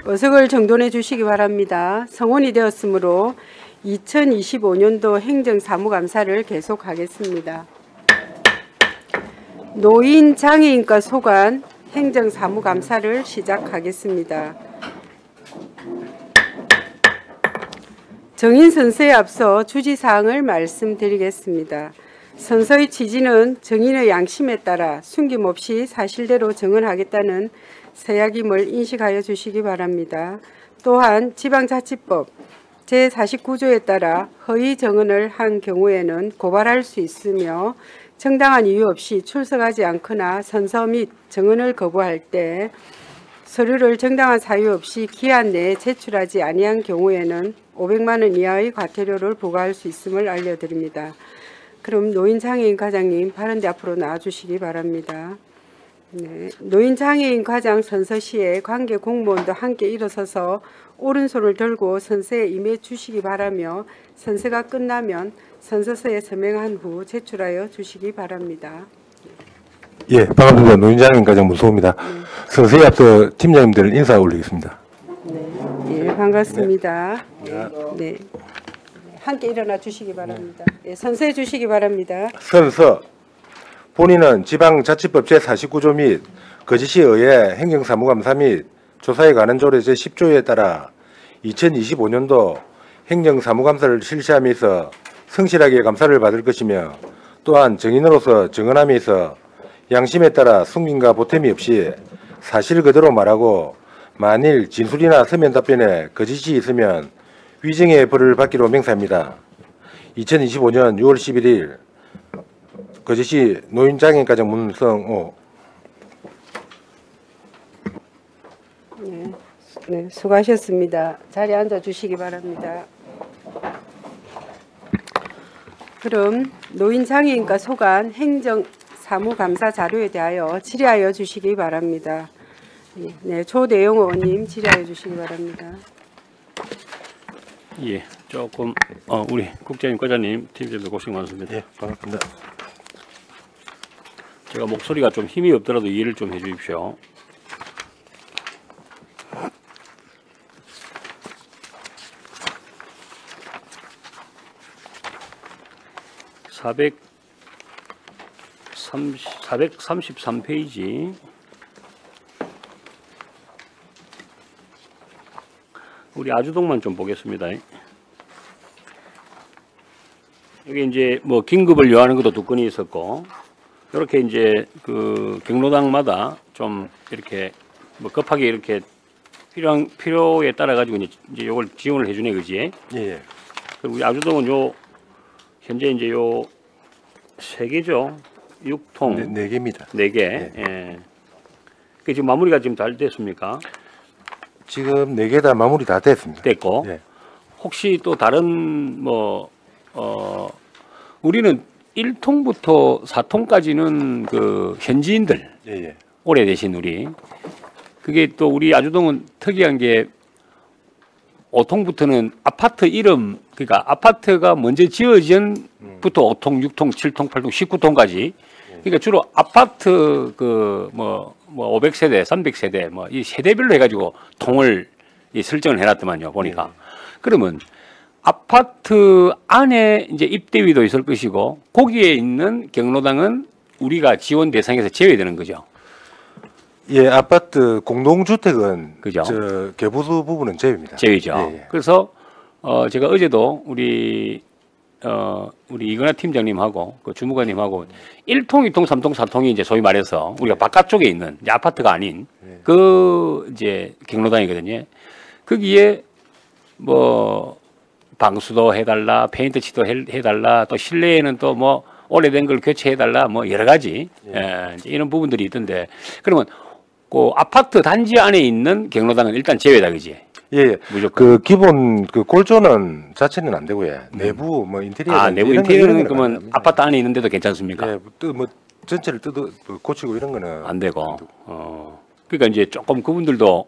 어석을 정돈해 주시기 바랍니다. 성원이 되었으므로 2025년도 행정사무감사를 계속하겠습니다. 노인, 장애인과 소관 행정사무감사를 시작하겠습니다. 정인 선서에 앞서 주지사항을 말씀드리겠습니다. 선서의 취지는 정인의 양심에 따라 숨김없이 사실대로 정언하겠다는 서약임을 인식하여 주시기 바랍니다. 또한 지방자치법 제49조에 따라 허위 정언을 한 경우에는 고발할 수 있으며 정당한 이유 없이 출석하지 않거나 선서 및 정언을 거부할 때 서류를 정당한 사유 없이 기한 내에 제출하지 아니한 경우에는 500만 원 이하의 과태료를 부과할 수 있음을 알려드립니다. 그럼 노인장애인 과장님 발언대 앞으로 나와주시기 바랍니다. 네, 노인장애인 과장 선서 시에 관계 공무원도 함께 일어서서 오른손을 들고 선서에 임해 주시기 바라며 선서가 끝나면 선서서에 서명한 후 제출하여 주시기 바랍니다. 예, 반갑습니다. 노인장애인 과장 문소호입니다. 선서에 앞서 팀장님들 인사 올리겠습니다. 네, 예, 반갑습니다. 네. 함께 일어나 주시기 바랍니다. 예, 선서해 주시기 바랍니다. 선서. 본인은 지방자치법 제49조 및 거짓에 의해 행정사무감사 및 조사에 관한 조례 제10조에 따라 2025년도 행정사무감사를 실시하면서 성실하게 감사를 받을 것이며 또한 정인으로서 정언함에서 양심에 따라 숨김과 보탬이 없이 사실 그대로 말하고 만일 진술이나 서면 답변에 거짓이 있으면 위증의 벌을 받기로 맹세합니다. 2025년 6월 11일 거제시 노인장애인과장 문성호. 네, 수고하셨습니다. 자리에 앉아 주시기 바랍니다. 그럼 노인장애인과 소관 행정사무감사 자료에 대하여 질의하여 주시기 바랍니다. 네, 조대용 의원님 질의하여 주시기 바랍니다. 예, 조금 우리 국장님, 과장님, 팀장님들 고생 많습니다. 예, 반갑습니다. 제가 목소리가 좀 힘이 없더라도 이해를 좀 해주십시오. (433) 433페이지 우리 아주동만 좀 보겠습니다. 여기 이제 뭐 긴급을 요하는 것도 두 건이 있었고, 이렇게 이제 그 경로당마다 좀 이렇게 뭐 급하게 이렇게 필요에 따라 가지고 이제 요걸 지원을 해주네, 그지? 예. 그리고 우리 아주동은 요 현재 이제 요 3개죠. 6통. 네 개입니다. 4개. 예. 예. 그 지금 마무리가 지금 잘 됐습니까? 지금 4개 다 마무리 다 됐습니다. 됐고. 예. 혹시 또 다른 뭐 우리는 1통부터 4통까지는 그 현지인들 예. 오래되신 우리 그게 또 우리 아주동은 특이한 게 5통부터는 아파트 이름, 그러니까 아파트가 먼저 지어진부터 5통, 6통, 7통, 8통, 19통까지 그러니까 주로 아파트 그 뭐 500세대, 300세대 뭐 이 세대별로 해가지고 통을 이 설정을 해놨더만요 보니까. 그러면 아파트 안에 이제 입대위도 있을 것이고 거기에 있는 경로당은 우리가 지원 대상에서 제외되는 거죠. 예, 아파트 공동주택은 그죠? 저 개보수 부분은 제외입니다. 제외죠. 예. 그래서 제가 어제도 우리 이근하 팀장님하고 그 주무관님하고 1통, 2통, 3통, 4통이 이제 소위 말해서 우리가 바깥쪽에 있는 이제 아파트가 아닌 그 이제 경로당이거든요. 거기에 뭐 방수도 해달라, 페인트 칠도 해달라, 또 실내에는 또 뭐 오래된 걸 교체해달라, 뭐 여러 가지 이제 이런 부분들이 있던데, 그러면 그 아파트 단지 안에 있는 경로당은 일단 제외다, 그지? 예, 무조건. 그 기본 그 골조는 자체는 안 되고요. 내부 뭐 인테리어. 내부 인테리어는 그러면 아파트 안에 있는데도 괜찮습니까? 예, 또 뭐 전체를 고치고 이런 거는 안 되고. 그러니까 이제 조금 그분들도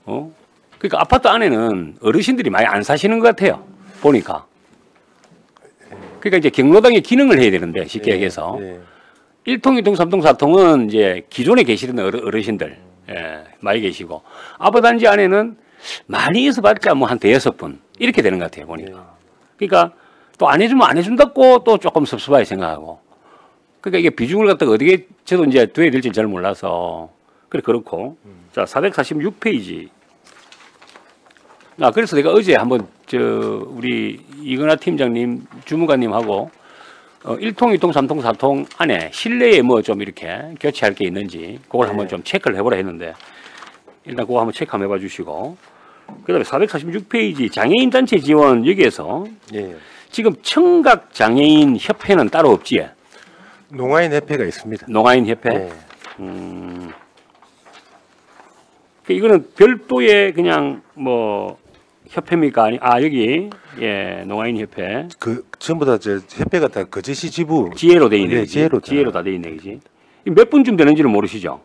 그러니까 아파트 안에는 어르신들이 많이 안 사시는 것 같아요. 보니까. 그러니까 이제 경로당의 기능을 해야 되는데 쉽게 얘기해서 1통, 2통, 3통, 4통은 이제 기존에 계시던 어르신들, 예, 많이 계시고 아버단지 안에는 많이 있어봤자 뭐 한 대여섯 분 이렇게 되는 것 같아요 보니까. 그러니까 또 안 해주면 안 해준다고 또 조금 섭섭하게 생각하고. 그러니까 이게 비중을 갖다가 어떻게 저도 이제 둬야 될지 잘 몰라서 그렇고. 자 446페이지. 그래서 내가 어제 한번 우리 이건하 팀장님 주무관님하고 1통, 2통, 3통, 4통 안에 실내에 뭐 좀 이렇게 교체할 게 있는지 그걸 한번 좀 체크를 해보라 했는데 일단 그거 한번 체크 한번 해봐 주시고 그다음에 446페이지 장애인 단체 지원 여기에서 지금 청각 장애인 협회는 따로 없지? 농아인 협회가 있습니다. 농아인 협회? 이거는 별도의 그냥 뭐 협회입니까? 여기 농아인 협회 그 전부 다 저 협회가 다 거제시 지부 지혜로 돼 있네. 지혜로 다 돼 있네, 그지? 몇 분쯤 되는지는 모르시죠?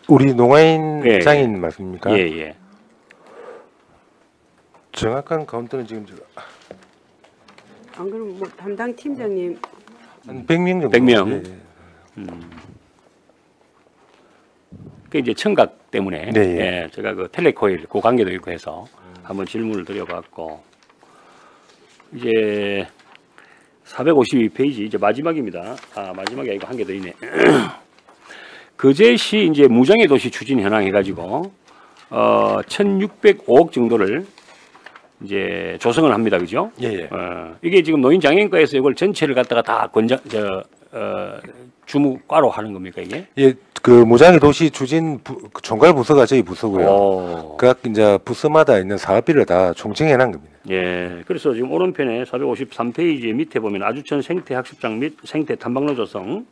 우리 농아인 장애인 맞습니까? 예. 정확한 카운트는 지금 안 그럼 뭐 담당 팀장님 한 100명 정도. 100명. 그 이제 청각 때문에 제가 그 텔레코일 그 관계도 있고 해서 한번 질문을 드려봤고 이제 452페이지 이제 마지막입니다. 마지막에 이거 한 개 더 있네. 거제시 이제 무장애 도시 추진 현황 해가지고 1,605억 정도를 이제 조성을 합니다, 그죠? 이게 지금 노인장애인과에서 이걸 전체를 갖다가 다 주무과로 하는 겁니까 이게? 그 무장애 도시 추진 총괄 부서가 저희 부서고요. 각 이제 부서마다 있는 사업비를 다 총칭해 놓은 겁니다. 그래서 지금 오른편에 453페이지 밑에 보면 아주천 생태 학습장 및 생태 탐방로 조성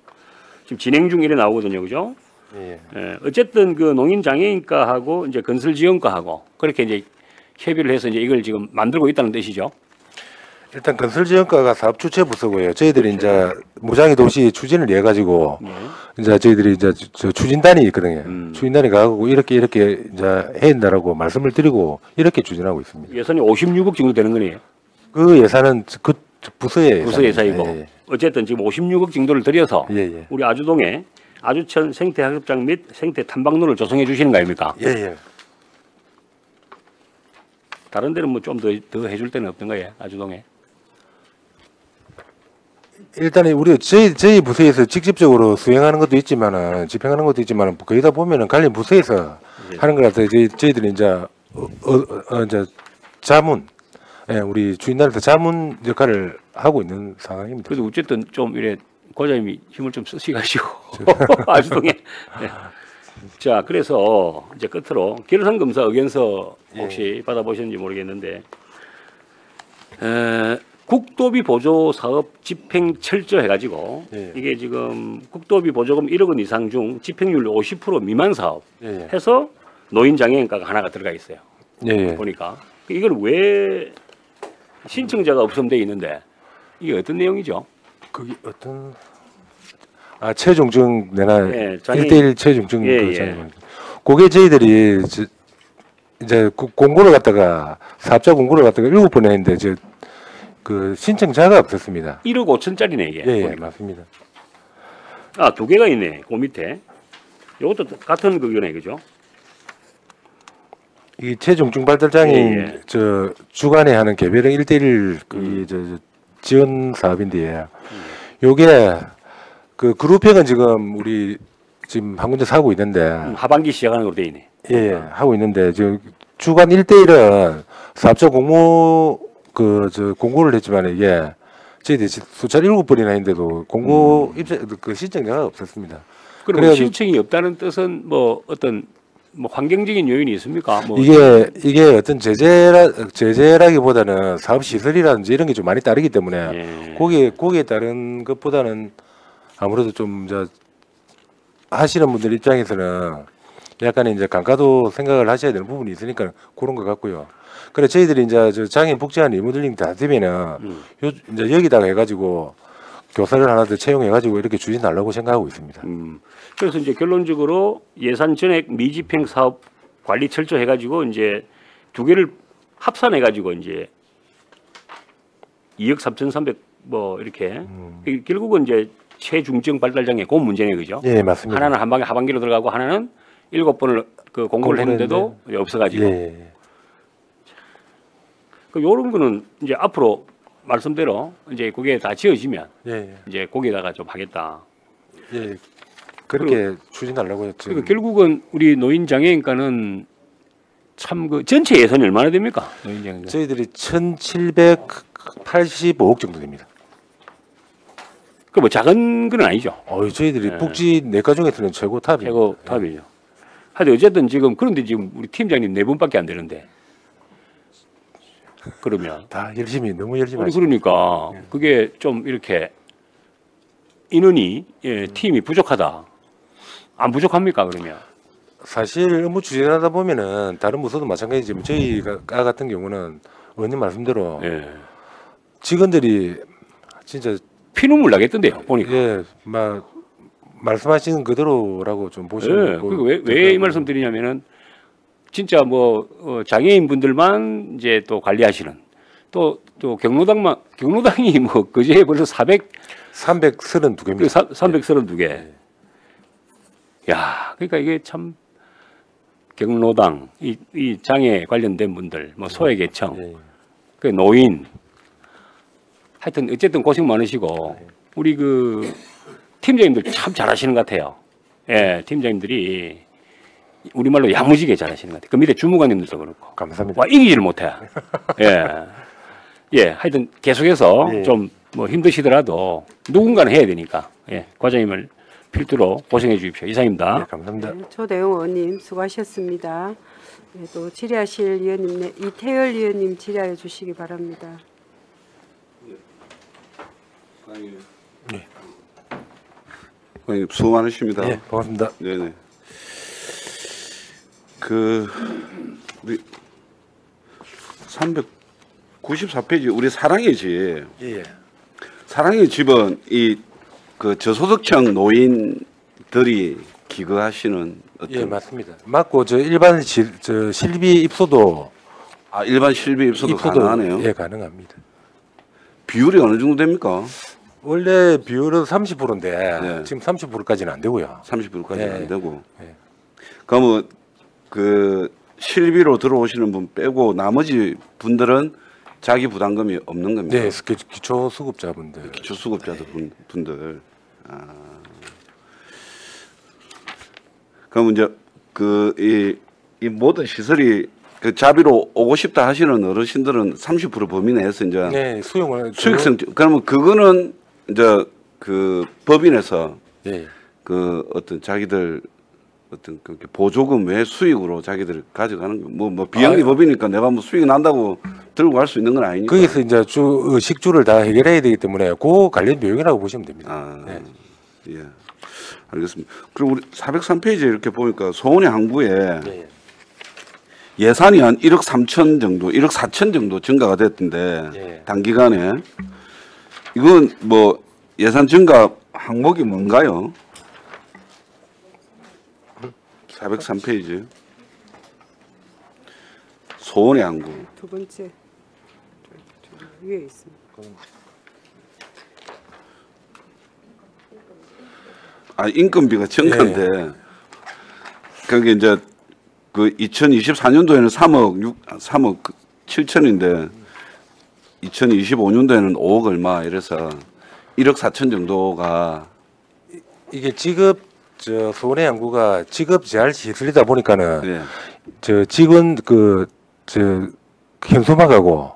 지금 진행 중 이래 나오거든요, 그죠? 어쨌든 그 농인장애인과하고 이제 건설지원과하고 그렇게 이제 협의를 해서 이제 이걸 지금 만들고 있다는 뜻이죠. 일단 건설지원과가 사업 주체 부서고요. 저희들이 이제 무장애 도시 추진을 해 가지고 이제 저희들이 이제 저 추진단이 있거든요. 추진단이 가고 이렇게 이제 해야 된다라고 말씀을 드리고 이렇게 추진하고 있습니다. 예산이 56억 정도 되는 거네요. 그 예산은 그 부서 예산이고 어쨌든 지금 56억 정도를 들여서 우리 아주동에 아주천 생태학습장 및 생태 탐방로를 조성해 주시는 거 아닙니까? 다른 데는 뭐 좀 더 해줄 데는 없던가요, 아주동에? 일단은 우리 저희 부서에서 직접적으로 수행하는 것도 있지만은 집행하는 것도 있지만은 거의 다 보면은 관련 부서에서 하는 거라서 저희들이 이제 이제 자문, 우리 주인단에서 자문 역할을 하고 있는 상황입니다. 그래도 어쨌든 좀 이래 고자님이 힘을 좀 쓰시가지고 아주동에. 자, 그래서 이제 끝으로 결산 검사 의견서 혹시 받아보셨는지 모르겠는데 국도비 보조 사업 집행 철저 해가지고 이게 지금 국도비 보조금 1억 원 이상 중 집행률 50% 미만 사업 해서 노인장애인과가 하나가 들어가 있어요. 보니까 이걸 왜 신청자가 없음돼 있는데 이게 어떤 내용이죠? 그게 어떤 체중증 내나 1대1 체중증 그게 저희들이 이제 공고를 갖다가 사업자 공고를 갖다가 7번 했는데 그 신청자가 없었습니다. 1억 5천짜리네 이게. 맞습니다. 두 개가 있네. 그 밑에. 이것도 같은 그거네, 그죠? 이 체중증 발달장애인 저 주간에 하는 개별형 1대1 그 지원 사업인데 요게 그 그룹형은 지금 우리 지금 한 군데 사고 있는데 하반기 시작하는 걸로 돼 있네. 하고 있는데 주간 1대1은 사업자 공모 공고를 했지만 이게 저희들이 수차례 7번이나 했는데도 공고 그 신청자가 없었습니다. 그리고 신청이 없다는 뜻은 뭐 어떤 뭐 환경적인 요인이 있습니까? 뭐 이게 어떤 제재라기보다는 사업 시설이라든지 이런 게 좀 많이 따르기 때문에 거기에 따른 것보다는 아무래도 좀 하시는 분들 입장에서는 약간의 이제 강가도 생각을 하셔야 되는 부분이 있으니까 그런 것 같고요. 그래 저희들이 이제 장애인 복지관 리모델링 다 되면은 이제 여기다가 해가지고 교사를 하나 더 채용해가지고 이렇게 추진하려고 생각하고 있습니다. 그래서 이제 결론적으로 예산 전액 미집행 사업 관리 철저해가지고 이제 두 개를 합산해가지고 이제 2억 3,300 뭐 이렇게 결국은 이제 체중증 발달장애 그 문제네, 그죠? 맞습니다. 하나는 하반기로 들어가고 하나는 7번을 그 공고를 했는데도 없어가지고. 예. 그 요런 거는 이제 앞으로 말씀대로 이제 그게 다 지어지면 예. 이제 거기다가 좀 하겠다. 예. 그렇게 추진하려고 했죠. 그러니까 결국은 우리 노인 장애인과는 참 그 전체 예산이 얼마나 됩니까? 노인 장애인. 저희들이 1,785억 정도 됩니다. 그 뭐 작은 건 아니죠. 저희들이 예. 복지 내과 중에서는 최고 탑입니다. 최고 탑이죠. 하여튼 어쨌든 지금 그런데 지금 우리 팀장님 4분밖에 안 되는데 그러면 다 열심히 너무 열심히 아니 하시고. 그러니까 그게 좀 이렇게 인원이 팀이 부족하다. 안 부족합니까 그러면? 사실 업무 추진하다 보면은 다른 부서도 마찬가지지만 저희가 같은 경우는 의원님 말씀대로 예. 직원들이 진짜 피눈물 나겠던데요 보니까. 예, 말씀하시는 그대로라고 좀 보시면 그러니까 왜 이 말씀 드리냐면은 진짜 뭐 장애인 분들만 이제 또 관리하시는 또 경로당이 뭐 그제 벌써 332개입니다. 332개. 야, 그러니까 이게 참 경로당 이 장애 관련된 분들 뭐 소외계층 예. 그 노인 하여튼 어쨌든 고생 많으시고 우리 그 팀장님들 참 잘하시는 것 같아요. 예, 팀장님들이 우리말로 야무지게 잘하시는 것 같아요. 그 밑에 주무관님들도 그렇고. 감사합니다. 와 이기지를 못해. 예, 예, 하여튼 계속해서 예. 좀 뭐 힘드시더라도 누군가는 해야 되니까. 예, 과장님을 필두로 고생해 주십시오. 이상입니다. 예, 감사합니다. 네, 조대웅 의원님 수고하셨습니다. 네, 또 질의하실 위원님 이태열 위원님 질의해 주시기 바랍니다. 의원님 수고 많으십니다. 예, 고맙습니다. 네네. 우리 394페이지 우리 사랑의 집. 예. 사랑의 집은 그 저소득층 노인들이 기거하시는 어떤 예, 맞습니다. 맞고 저 일반 저 실비 입소도 일반 실비 입소도 가능하네요. 예, 가능합니다. 비율이 어느 정도 됩니까? 원래 비율은 30%인데 네. 지금 30%까지는 안 되고요. 30%까지는 네. 안 되고. 네. 그러면 그 실비로 들어오시는 분 빼고 나머지 분들은 자기 부담금이 없는 겁니다. 네, 기초 수급자분들. 기초수급자들 분들. 그럼 이제 이 모든 시설이 그 자비로 오고 싶다 하시는 어르신들은 30% 범위 내에서 이제 네, 수용을 수익성 그러면 그거는 이제 그 법인에서 예. 그 어떤 자기들 어떤 그 보조금 외 수익으로 자기들 가져가는 거 뭐 비영리 법이니까 내가 뭐 수익이 난다고 들고 갈 수 있는 건 아니니까. 거기서 이제 식주를 다 해결해야 되기 때문에 그 관련 비용이라고 보시면 됩니다. 네. 예. 알겠습니다. 그리고 우리 403페이지에 이렇게 보니까 소원의 항구에 네. 예산이 한 1억 3천 정도, 1억 4천 정도 증가가 됐던데 예. 단기간에 이건 뭐 예산 증가 항목이 뭔가요? 403페이지 소원의 항구. 두 번째 위에 있습니다. 인건비가 증가인데 그게 이제 그 2024년도에는 3억 7천인데 2025년도에는 5억 얼마 이래서 1억 4천 정도가 이게 저 소원의 양구가 직업 재활 시설이다 보니까는 예. 저 직원 저 현수막하고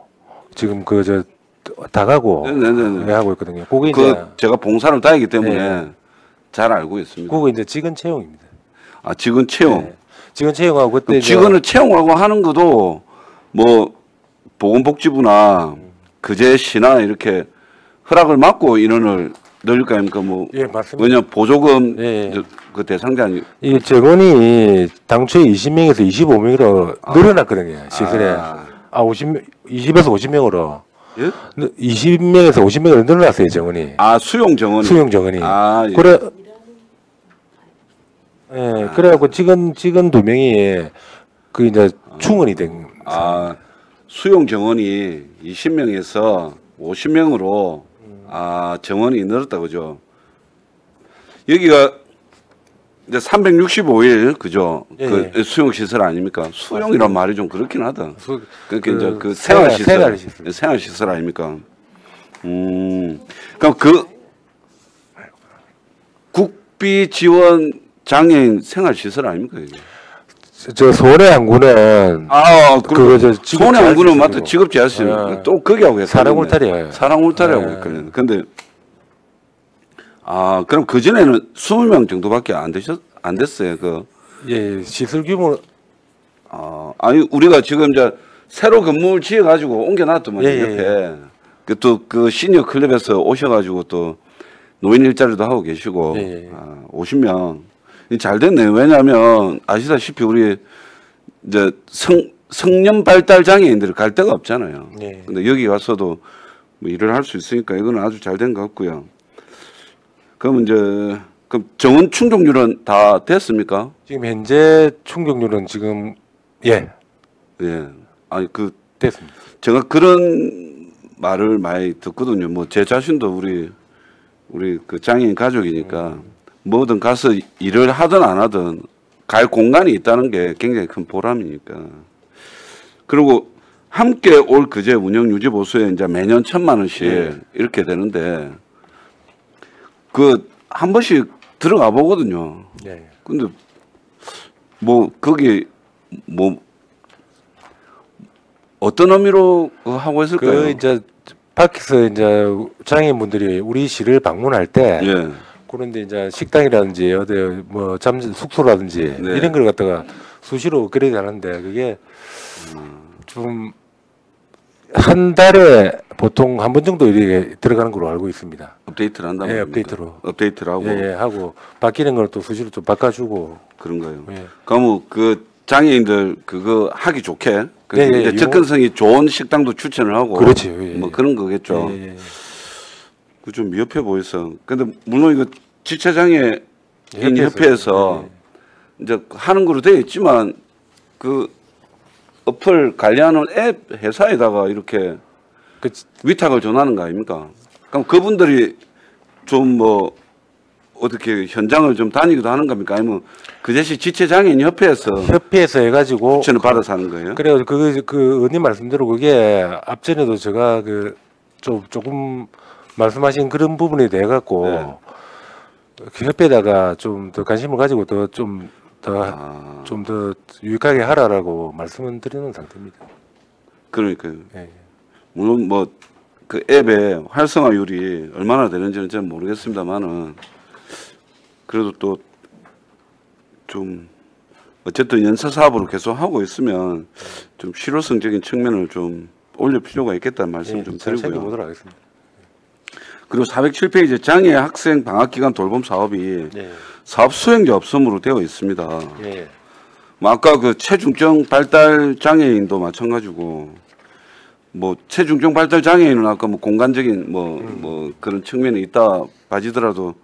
지금 다 가고 네네네. 하고 있거든요. 그게 이제 제가 봉사를 다니기 때문에 네. 잘 알고 있습니다. 그거 이제 직원 채용입니다. 직원 채용. 네. 직원 채용하고 그때 직원을 채용하고 하는 것도 뭐 보건복지부나 그제시나 이렇게 허락을 받고 인원을 늘릴 거 아닙니까? 뭐 예, 맞습니다. 왜냐면 보조금 예. 그 대상자 아니. 이 직원이 당초에 20명에서 25명으로 늘어났거든요. 시설에. 20에서 50명으로. 예? 20명에서 50명으로 늘어났어요, 정원이. 수용 정원이. 수용 정원이. 예. 그래. 예, 그래갖고 직원 2명이 그 이제 충원이 된. 수용 정원이 20명에서 50명으로 정원이 늘었다 그죠? 여기가 이제 365일 그죠? 예, 그 예. 수용 시설 아닙니까? 수용이란 말이 좀 그렇긴 하다. 그러니까 이제 그 생활 생활 시설, 시설. 생활 시설 아닙니까? 그럼 그 국비 지원 장애인 생활 시설 아닙니까 이게? 저 소래 항구는 그거 저 손해 안구는 맞다. 직업재활시설이고. 직업 재활시설. 아. 또 거기하고 사랑 울타리예요. 사랑 울타리하고 아. 헷갈리네. 근데 그럼 그 전에는 20명 정도밖에 안 됐어요. 예, 시설 규모 아니 우리가 지금 이제 새로 건물 지어 가지고 옮겨 놨더만 예, 옆에 그 시니어 클럽에서 오셔 가지고 또 노인 일자리도 하고 계시고 예. 50명. 잘 됐네요. 왜냐하면 아시다시피 우리 이제 성년 발달 장애인들이 갈 데가 없잖아요. 예. 근데 여기 와서도 뭐 일을 할 수 있으니까 이거는 아주 잘 된 것 같고요. 그럼 그럼 정원 충족률은 다 됐습니까? 지금 현재 충족률은 지금 예 예. 아니 됐습니다. 제가 그런 말을 많이 듣거든요. 뭐 제 자신도 우리 그 장애인 가족이니까 뭐든 가서 일을 하든 안 하든 갈 공간이 있다는 게 굉장히 큰 보람이니까. 그리고 함께 올 그제 운영 유지 보수에 이제 매년 1,000만 원씩 이렇게 되는데 한 번씩 들어가 보거든요. 예. 근데 뭐 거기 뭐 어떤 의미로 하고 있을까요? 그 이제 밖에서 이제 장애인분들이 우리 시를 방문할 때 예. 그런데 이제 식당이라든지 어디 뭐 숙소라든지 네. 이런 걸 갖다가 수시로 업그레이드 하는데 그게 좀 한 달에 보통 한 번 정도 이렇게 들어가는 걸로 알고 있습니다. 업데이트를 한다고. 예, 합니까? 업데이트를 하고 예, 하고 바뀌는 걸 또 수시로 좀 바꿔주고. 그런가요? 예. 그럼 그 장애인들 그거 하기 좋게 그 예, 예, 이제 접근성이 좋은 식당도 추천을 하고 그렇죠. 예, 뭐 예. 그런 거겠죠. 예, 예. 그 좀 미흡해 보였어. 근데 물론 이거 지체장애인 협회에서, 협회에서 이제 하는 거로 되어 있지만 그 어플 관리하는 앱 회사에다가 이렇게 그 위탁을 전하는 거 아닙니까? 그럼 그분들이 좀 뭐 어떻게 현장을 좀 다니기도 하는 겁니까? 아니면 그 대신 지체장애인 협회에서 해가지고 추천을 받아서 하는 거예요? 그래요. 그 의원님 말씀대로 그게 앞전에도 제가 조금 말씀하신 그런 부분에 대해 갖고 네. 그 협회에다가 좀 더 관심을 가지고 좀 더 유익하게 하라라고 말씀을 드리는 상태입니다. 그러니까요. 예. 물론 뭐 그 앱의 활성화율이 얼마나 되는지는 잘 모르겠습니다만은 그래도 또 좀 어쨌든 연사 사업으로 계속 하고 있으면 좀 실효성적인 측면을 좀 올릴 필요가 있겠다는 말씀 좀 잘 드리고요. 챙겨보도록 하겠습니다. 그리고 407페이지 장애 학생 방학 기간 돌봄 사업이 예. 사업 수행자 없음으로 되어 있습니다. 예. 뭐 아까 그 체중증 발달 장애인도 마찬가지고 뭐 체중증 발달 장애인은 아까 뭐 공간적인 뭐 그런 측면이 있다 봐지더라도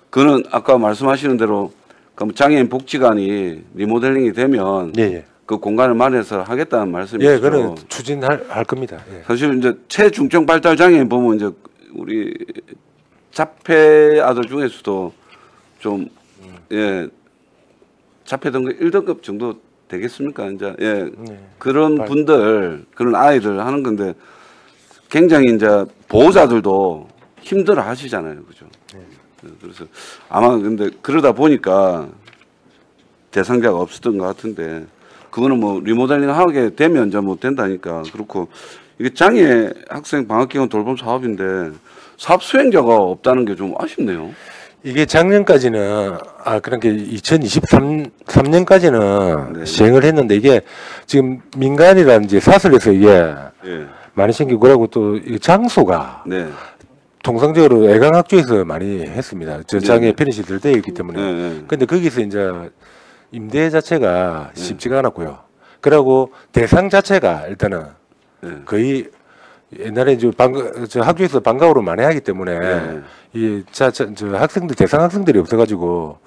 그는 아까 말씀하시는 대로 그럼 장애인 복지관이 리모델링이 되면 예. 그 공간을 마련해서 하겠다는 말씀이시죠. 예, 그는 추진할 겁니다. 예. 사실 이제 체중증 발달 장애인 보면 이제 우리 자폐 아들 중에서도 좀 자폐 등급 1등급 정도 되겠습니까? 이제 그런 분들 그런 아이들 하는 건데 굉장히 이제 보호자들도 힘들어 하시잖아요. 그죠? 그래서 아마 근데 그러다 보니까 대상자가 없었던 것 같은데 그거는 뭐 리모델링 하게 되면 이제 못 된다니까 그렇고 이게 장애 학생 방학기간 돌봄 사업인데 사업 수행자가 없다는 게 좀 아쉽네요. 이게 작년까지는 그러니까 2023년까지는 네. 시행을 했는데 이게 지금 민간이라든지 사설에서 이게 예. 많이 생기고 그러고 또 이 장소가 네. 통상적으로 애강학 쪽에서 많이 했습니다. 저 네. 장애 편의시설 되어 있기 때문에. 네. 근데 거기서 이제 임대 자체가 쉽지가 않았고요. 그리고 대상 자체가 일단은 네. 거의 옛날에 저 학교에서 방과후를 많이 하기 때문에 네. 저 학생들 대상 학생들이 없어가지고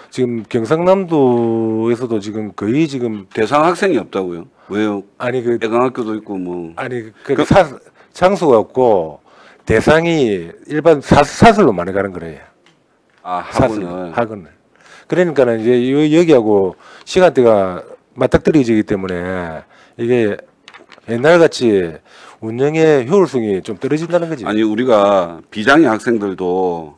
지금 경상남도에서도 지금 거의 지금 대상 학생이 없다고요? 왜요? 아니 애강학교도 있고 뭐. 장소가 없고 대상이 일반 사설로 많이 가는 거래요. 학원을. 학원을. 그러니까는 이제 여기하고 시간대가 맞닥뜨려지기 때문에 이게 옛날같이 운영의 효율성이 좀 떨어진다는 거지. 아니 우리가 비장애 학생들도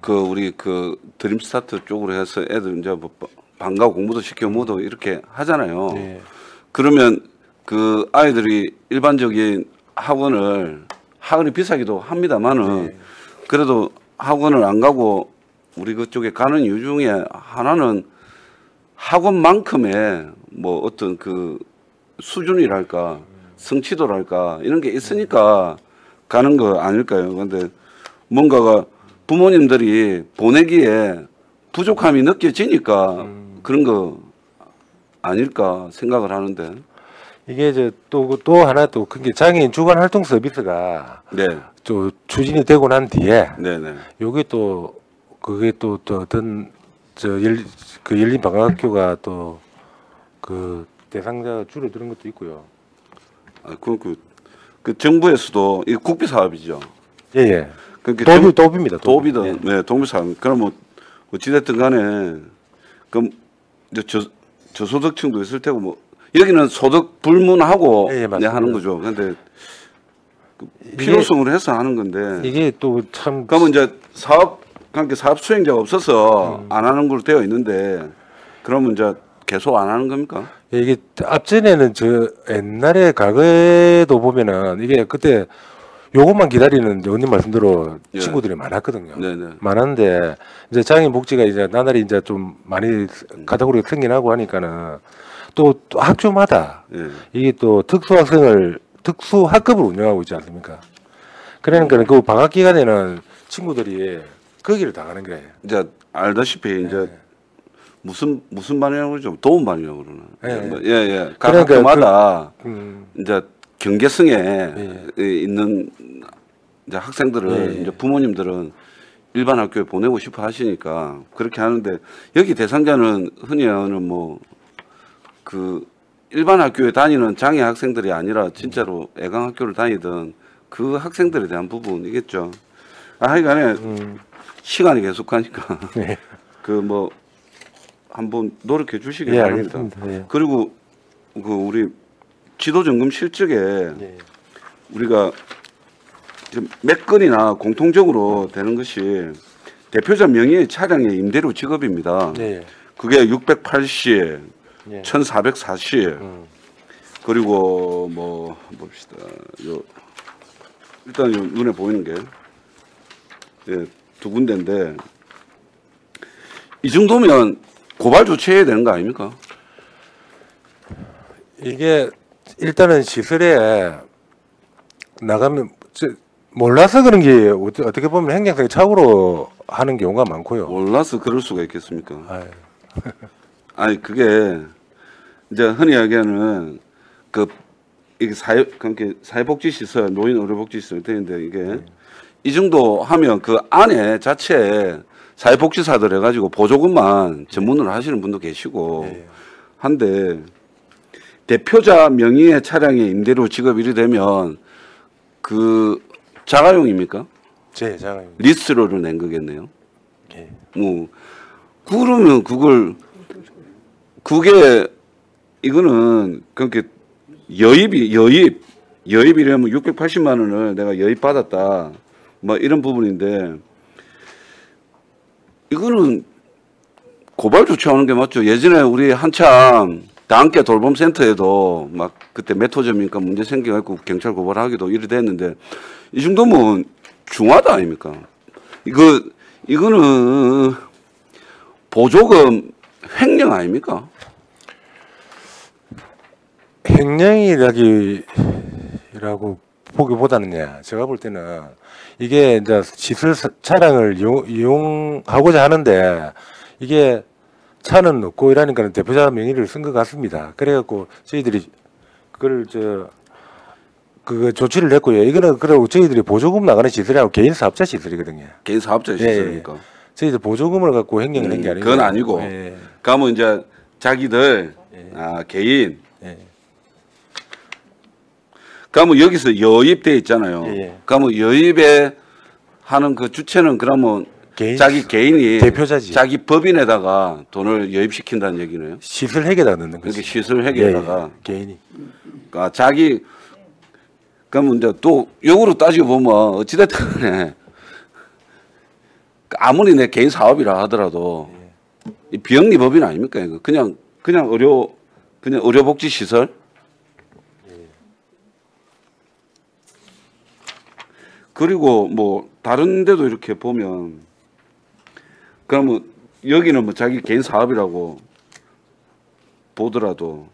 그 우리 그 드림스타트 쪽으로 해서 애들 이제 뭐 방과 공부도 시켜 뭐도 이렇게 하잖아요. 네. 그러면 그 아이들이 일반적인 학원이 비싸기도 합니다만은 네. 그래도 학원을 안 가고 우리 그쪽에 가는 이유 중에 하나는 학원만큼의 뭐 어떤 그 수준이랄까 성취도랄까 이런 게 있으니까 가는 거 아닐까요? 근데 뭔가가 부모님들이 보내기에 부족함이 느껴지니까 그런 거 아닐까 생각을 하는데. 이게 이제 또 하나 또 그게 장애인 주간 활동 서비스가 네, 또 추진이 되고 난 뒤에 네, 네. 요게 또 그게 또 어떤 그 열린 방학교가 또 그 대상자가 줄어드는 것도 있고요. 아, 그 정부에서도 이 국비 사업이죠. 예예. 그러니까 도비입니다. 도비든 네, 도비 사업. 그럼 뭐 어찌됐든 간에 그럼 이제 저소득층도 있을 테고 뭐 여기는 소득 불문하고 예, 네, 하는 거죠. 근데 그 필요성으로 해서 하는 건데 이게 또 참 그러면 이제 사업 수행자가 없어서 안 하는 걸로 되어 있는데 그러면 이제 계속 안 하는 겁니까? 이게 앞전에는 저 옛날에 과거에도 보면은 이게 그때 요것만 기다리는 언니 말씀대로 예. 친구들이 많았거든요. 네네. 많은데 이제 장애인 복지가 이제 나날이 이제 좀 많이 가닥으로 생겨나고 하니까는 또 학교마다 예. 이게 또 특수 학급을 운영하고 있지 않습니까? 그러니까 그 방학 기간에는 친구들이 거기를 당하는 거예요. 이제 알다시피 이제 무슨 반이라고 그러죠? 도움반이라고 그러나. 예. 예. 각 그러니까 학교마다 음, 이제 경계성에 예. 있는 이제 학생들을 예. 이제 부모님들은 일반 학교에 보내고 싶어 하시니까 그렇게 하는데 여기 대상자는 흔히 하는 뭐 그 일반 학교에 다니는 장애 학생들이 아니라 진짜로 애강 학교를 다니던 그 학생들에 대한 부분이겠죠. 하여간에 시간이 계속 가니까 네. 그 뭐 한번 노력해 주시기 예, 바랍니다. 알겠습니다. 예. 그리고 그 우리 지도점검 실적에 예. 우리가 좀 몇 건이나 공통적으로 되는 것이 대표자 명의의 차량의 임대료 지급입니다. 예. 그게 680, 예. 1440 그리고 뭐 봅시다. 일단 요 눈에 보이는 게 두 군데인데 이 정도면 고발 조치해야 되는 거 아닙니까? 이게 일단은 시설에 나가면 몰라서 그런 게 어떻게 보면 행정상의 착오로 하는 경우가 많고요. 몰라서 그럴 수가 있겠습니까? 아유. 아니 그게 이제 흔히 이야기하는 그 이게 사회복지시설, 노인 의료복지시설 되는데 이게 이 정도 하면 그 안에 자체에 사회복지사들 해가지고 보조금만 전문으로 하시는 분도 계시고 한데 대표자 명의의 차량의 임대료 지급 이래 되면 그 자가용입니까? 제 자가용. 리스로를 낸 거겠네요. 예. 뭐 그러면 그게 이거는 그렇게 여입이려면 680만 원을 내가 여입 받았다 뭐 이런 부분인데 이거는 고발 조치하는 게 맞죠. 예전에 우리 한참 다함께 돌봄센터에도 막 그때 메토점이니까 문제 생겨갖고 경찰 고발하기도 이래 됐는데 이 정도면 중하다 아닙니까? 이거는 보조금 횡령 아닙니까? 횡령이라고 보기보다는요. 제가 볼 때는 이게 이제 시설 차량을 이용하고자 하는데 이게 차는 없고 이러니까 대표자 명의를 쓴 것 같습니다. 그래갖고 저희들이 그걸 그 조치를 했고요. 이거는 그리고 저희들이 보조금 나가는 시설이라고 개인 사업자 시설이거든요. 개인 사업자 시설이니까. 저희들 보조금을 갖고 횡령을 한 게 아니고. 그건 아니고. 예. 그러면 이제 자기들 개인. 예. 그러면 여기서 여입돼 있잖아요. 예. 그러면 여입에 하는 그 주체는 그러면 자기 개인이 대표자지. 자기 법인에다가 돈을 여입시킨다는 얘기네요. 시설핵에다 넣는 거지. 그렇게 시설핵에다가 개인이. 그러니까 자기 그러면 이제 또 역으로 따지고 보면 어찌됐든 간에 아무리 내 개인 사업이라 하더라도 이 비영리 법인 아닙니까 이거 그냥 의료복지 시설. 그리고 뭐 다른 데도 이렇게 보면 그러면 여기는 뭐 자기 개인 사업이라고 보더라도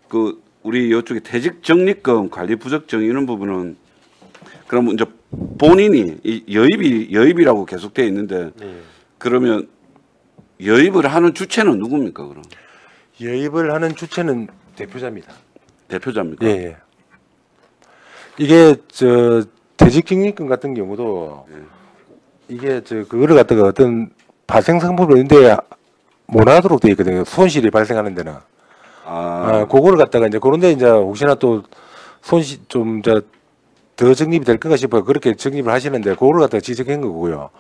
그 우리 이쪽에 퇴직 적립금 관리 부적정 이런 부분은 그러면 이제 본인이 이 여입이라고 계속 돼 있는데 그러면 여입을 하는 주체는 누굽니까 그럼? 여입을 하는 주체는 대표자입니다. 대표자입니까? 예, 예. 이게 저 퇴직적립금 같은 경우도 이게 저 그거를 갖다가 어떤 발생 상품을 있는데 못 하도록 돼 있거든요. 손실이 발생하는 데는. 그거를 갖다가 이제 그런데 이제 혹시나 또 손실 좀 더 적립이 될까 싶어요. 그렇게 적립을 하시는데 그거를 갖다가 지적한 거고요.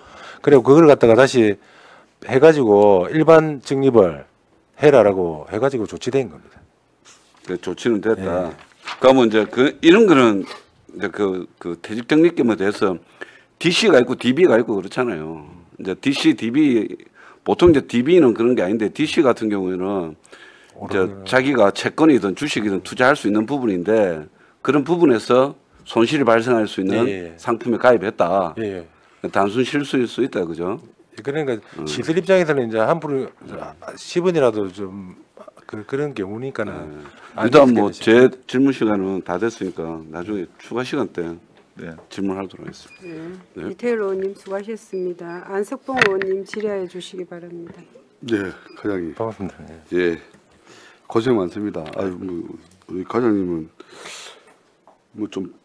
그리고 그걸 갖다가 다시 해가지고 일반 적립을 해라라고 해가지고 조치된 겁니다. 그 조치는 됐다. 그러면 이제 이런 거는 이제 그 퇴직 적립금에 대해서 DC가 있고 DB가 있고 그렇잖아요. 이제 DC, DB 보통 이제 DB는 그런 게 아닌데 DC 같은 경우에는 이제 자기가 채권이든 주식이든 투자할 수 있는 부분인데 그런 부분에서 손실이 발생할 수 있는 상품에 가입했다. 단순 실수일 수 있다, 그죠? 그러니까 시설 입장에서는 이제 함부로 10원이라도 좀 그런 경우니까는 일단 뭐 제 질문 시간은 다 됐으니까 나중에 추가 시간 때 질문하도록 하겠습니다. 네. 이태일 의원님 수고하셨습니다. 안석봉 의원님 질의해 주시기 바랍니다. 네, 과장님. 반갑습니다. 예, 고생 많습니다. 아유, 뭐 우리 과장님은 뭐 좀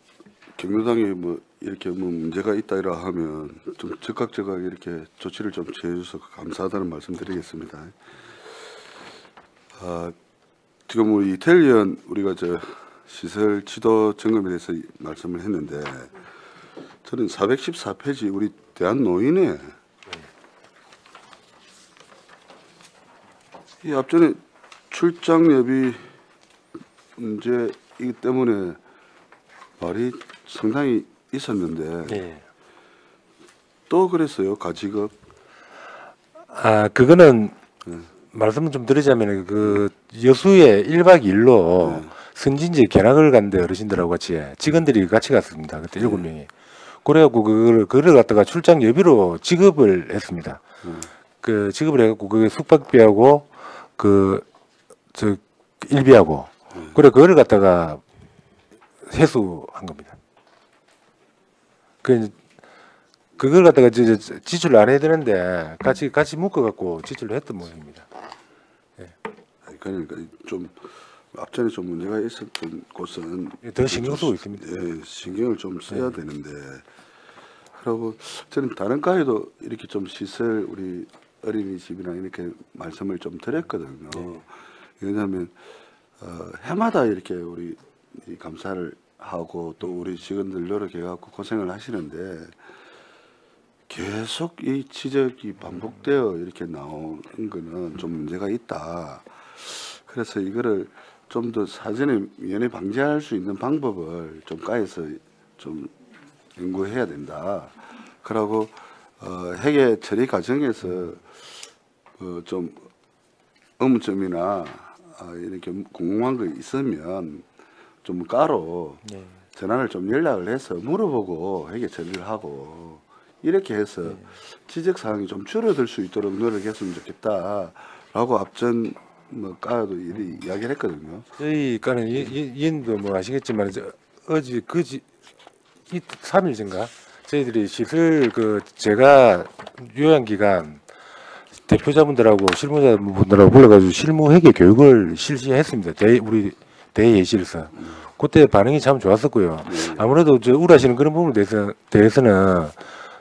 경로당에 뭐 이렇게 뭐 문제가 있다 이라 하면 좀 즉각 이렇게 조치를 좀 취해줘서 감사하다는 말씀드리겠습니다. 지금 우리 이태일 의원 우리가 저 시설 지도 점검에 대해서 말씀을 했는데 저는 414페이지 우리 대한노인회 이 앞전에 출장 예비 문제이기 때문에 말이 상당히 있었는데 또 그랬어요 가지급. 그거는 말씀을 좀 드리자면 그 여수에 1박 2일로 선진지 견학을 갔는데 어르신들하고 같이 직원들이 같이 갔습니다. 그때 7명이. 그래갖고 그걸 갖다가 출장 예비로 지급을 했습니다. 그 지급을 해갖고 그게 숙박비하고 저 일비하고 그래 그거를 갖다가 회수한 겁니다. 그걸 갖다가 이제 지출을 안 해야 되는데 같이 묶어갖고 지출을 했던 모양입니다. 그러니까 좀 앞전에 좀 문제가 있었던 곳은 더 신경 쓰고 있습니다. 예, 신경을 좀 써야 되는데 그리고 저는 다른 과에도 이렇게 좀 시설 우리 어린이집이나 이렇게 말씀을 좀 드렸거든요. 왜냐하면 해마다 이렇게 우리 이 감사를 하고 또 우리 직원들 노력해갖고 고생을 하시는데 계속 이 지적이 반복되어 이렇게 나오는 거는 좀 문제가 있다. 그래서 이거를 좀 더 사전에 미연에 방지할 수 있는 방법을 좀 과에서 좀 연구해야 된다. 그러고 회계 처리 과정에서 좀 의문점이나 이렇게 궁금한 거 있으면 좀 과로 전화를 좀 연락을 해서 물어보고 회계 처리를 하고 이렇게 해서 지적 사항이 좀 줄어들 수 있도록 노력했으면 좋겠다라고 앞전 뭐 과도 이야기를 했거든요. 저희 과는 이인도 뭐 아시겠지만 어제 그지 3일 전가 저희들이 시설 제가 요양 기간 대표자분들하고 실무자분들하고 불러가지고 실무 회계 교육을 실시했습니다. 우리 대예실에서 그때 반응이 참 좋았었고요. 아무래도 저 우려하시는 그런 부분에 대해서는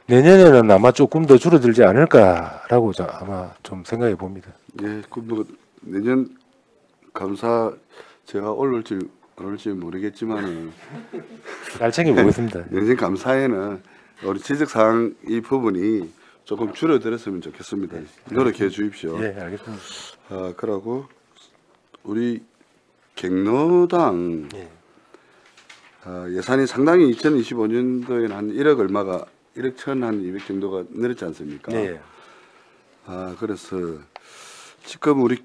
내년에는 아마 조금 더 줄어들지 않을까라고 아마 좀 생각해 봅니다. 예, 뭐 내년 감사 제가 올지 모르겠지만은 잘 챙겨 보겠습니다. 내년 감사에는 우리 지적 사항 이 부분이 조금 줄여드렸으면 좋겠습니다. 노력해 주십시오. 예, 알겠습니다. 그러고 우리 경로당 예. 예산이 상당히 2025년도에는 한 1억 얼마가 1억 1,200 정도가 늘었지 않습니까? 네. 그래서 지금 우리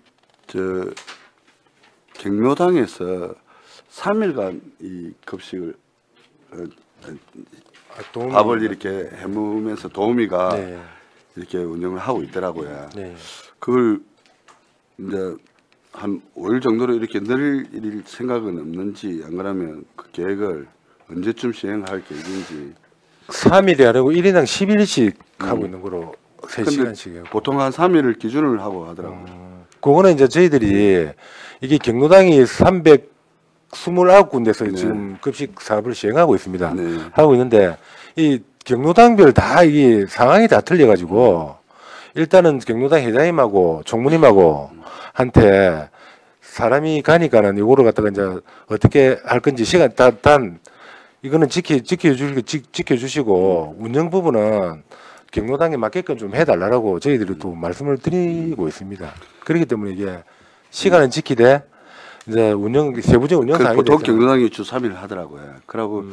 경로당에서 3일간 이 급식을 밥을 이렇게 해먹으면서 도우미가 네. 이렇게 운영을 하고 있더라고요. 네. 그걸 이제 한 5일 정도로 이렇게 늘릴 생각은 없는지, 안 그러면 그 계획을 언제쯤 시행할 계획인지. 3일이 아니고 1인당 10일씩 하고 있는 거로 3시간씩이요. 보통 한 3일을 기준을 하고 하더라고요. 그거는 이제 저희들이 이게 경로당이 329군데서 네. 지금 급식 사업을 시행하고 있습니다. 네. 하고 있는데 이 경로당별 다 이게 상황이 다 틀려가지고 일단은 경로당 회장님하고 총무님하고 한테 사람이 가니까는 이거를 갖다가 이제 어떻게 할 건지 시간 단 이거는 지켜주시고 운영 부분은 경로당에 맞게끔 좀 해달라고 저희들이 또 말씀을 드리고 있습니다. 그렇기 때문에 이게 시간은 지키되 이제 세부적 운영 사항이 보통 됐잖아요. 경로당이 주 3일 하더라고요. 그러고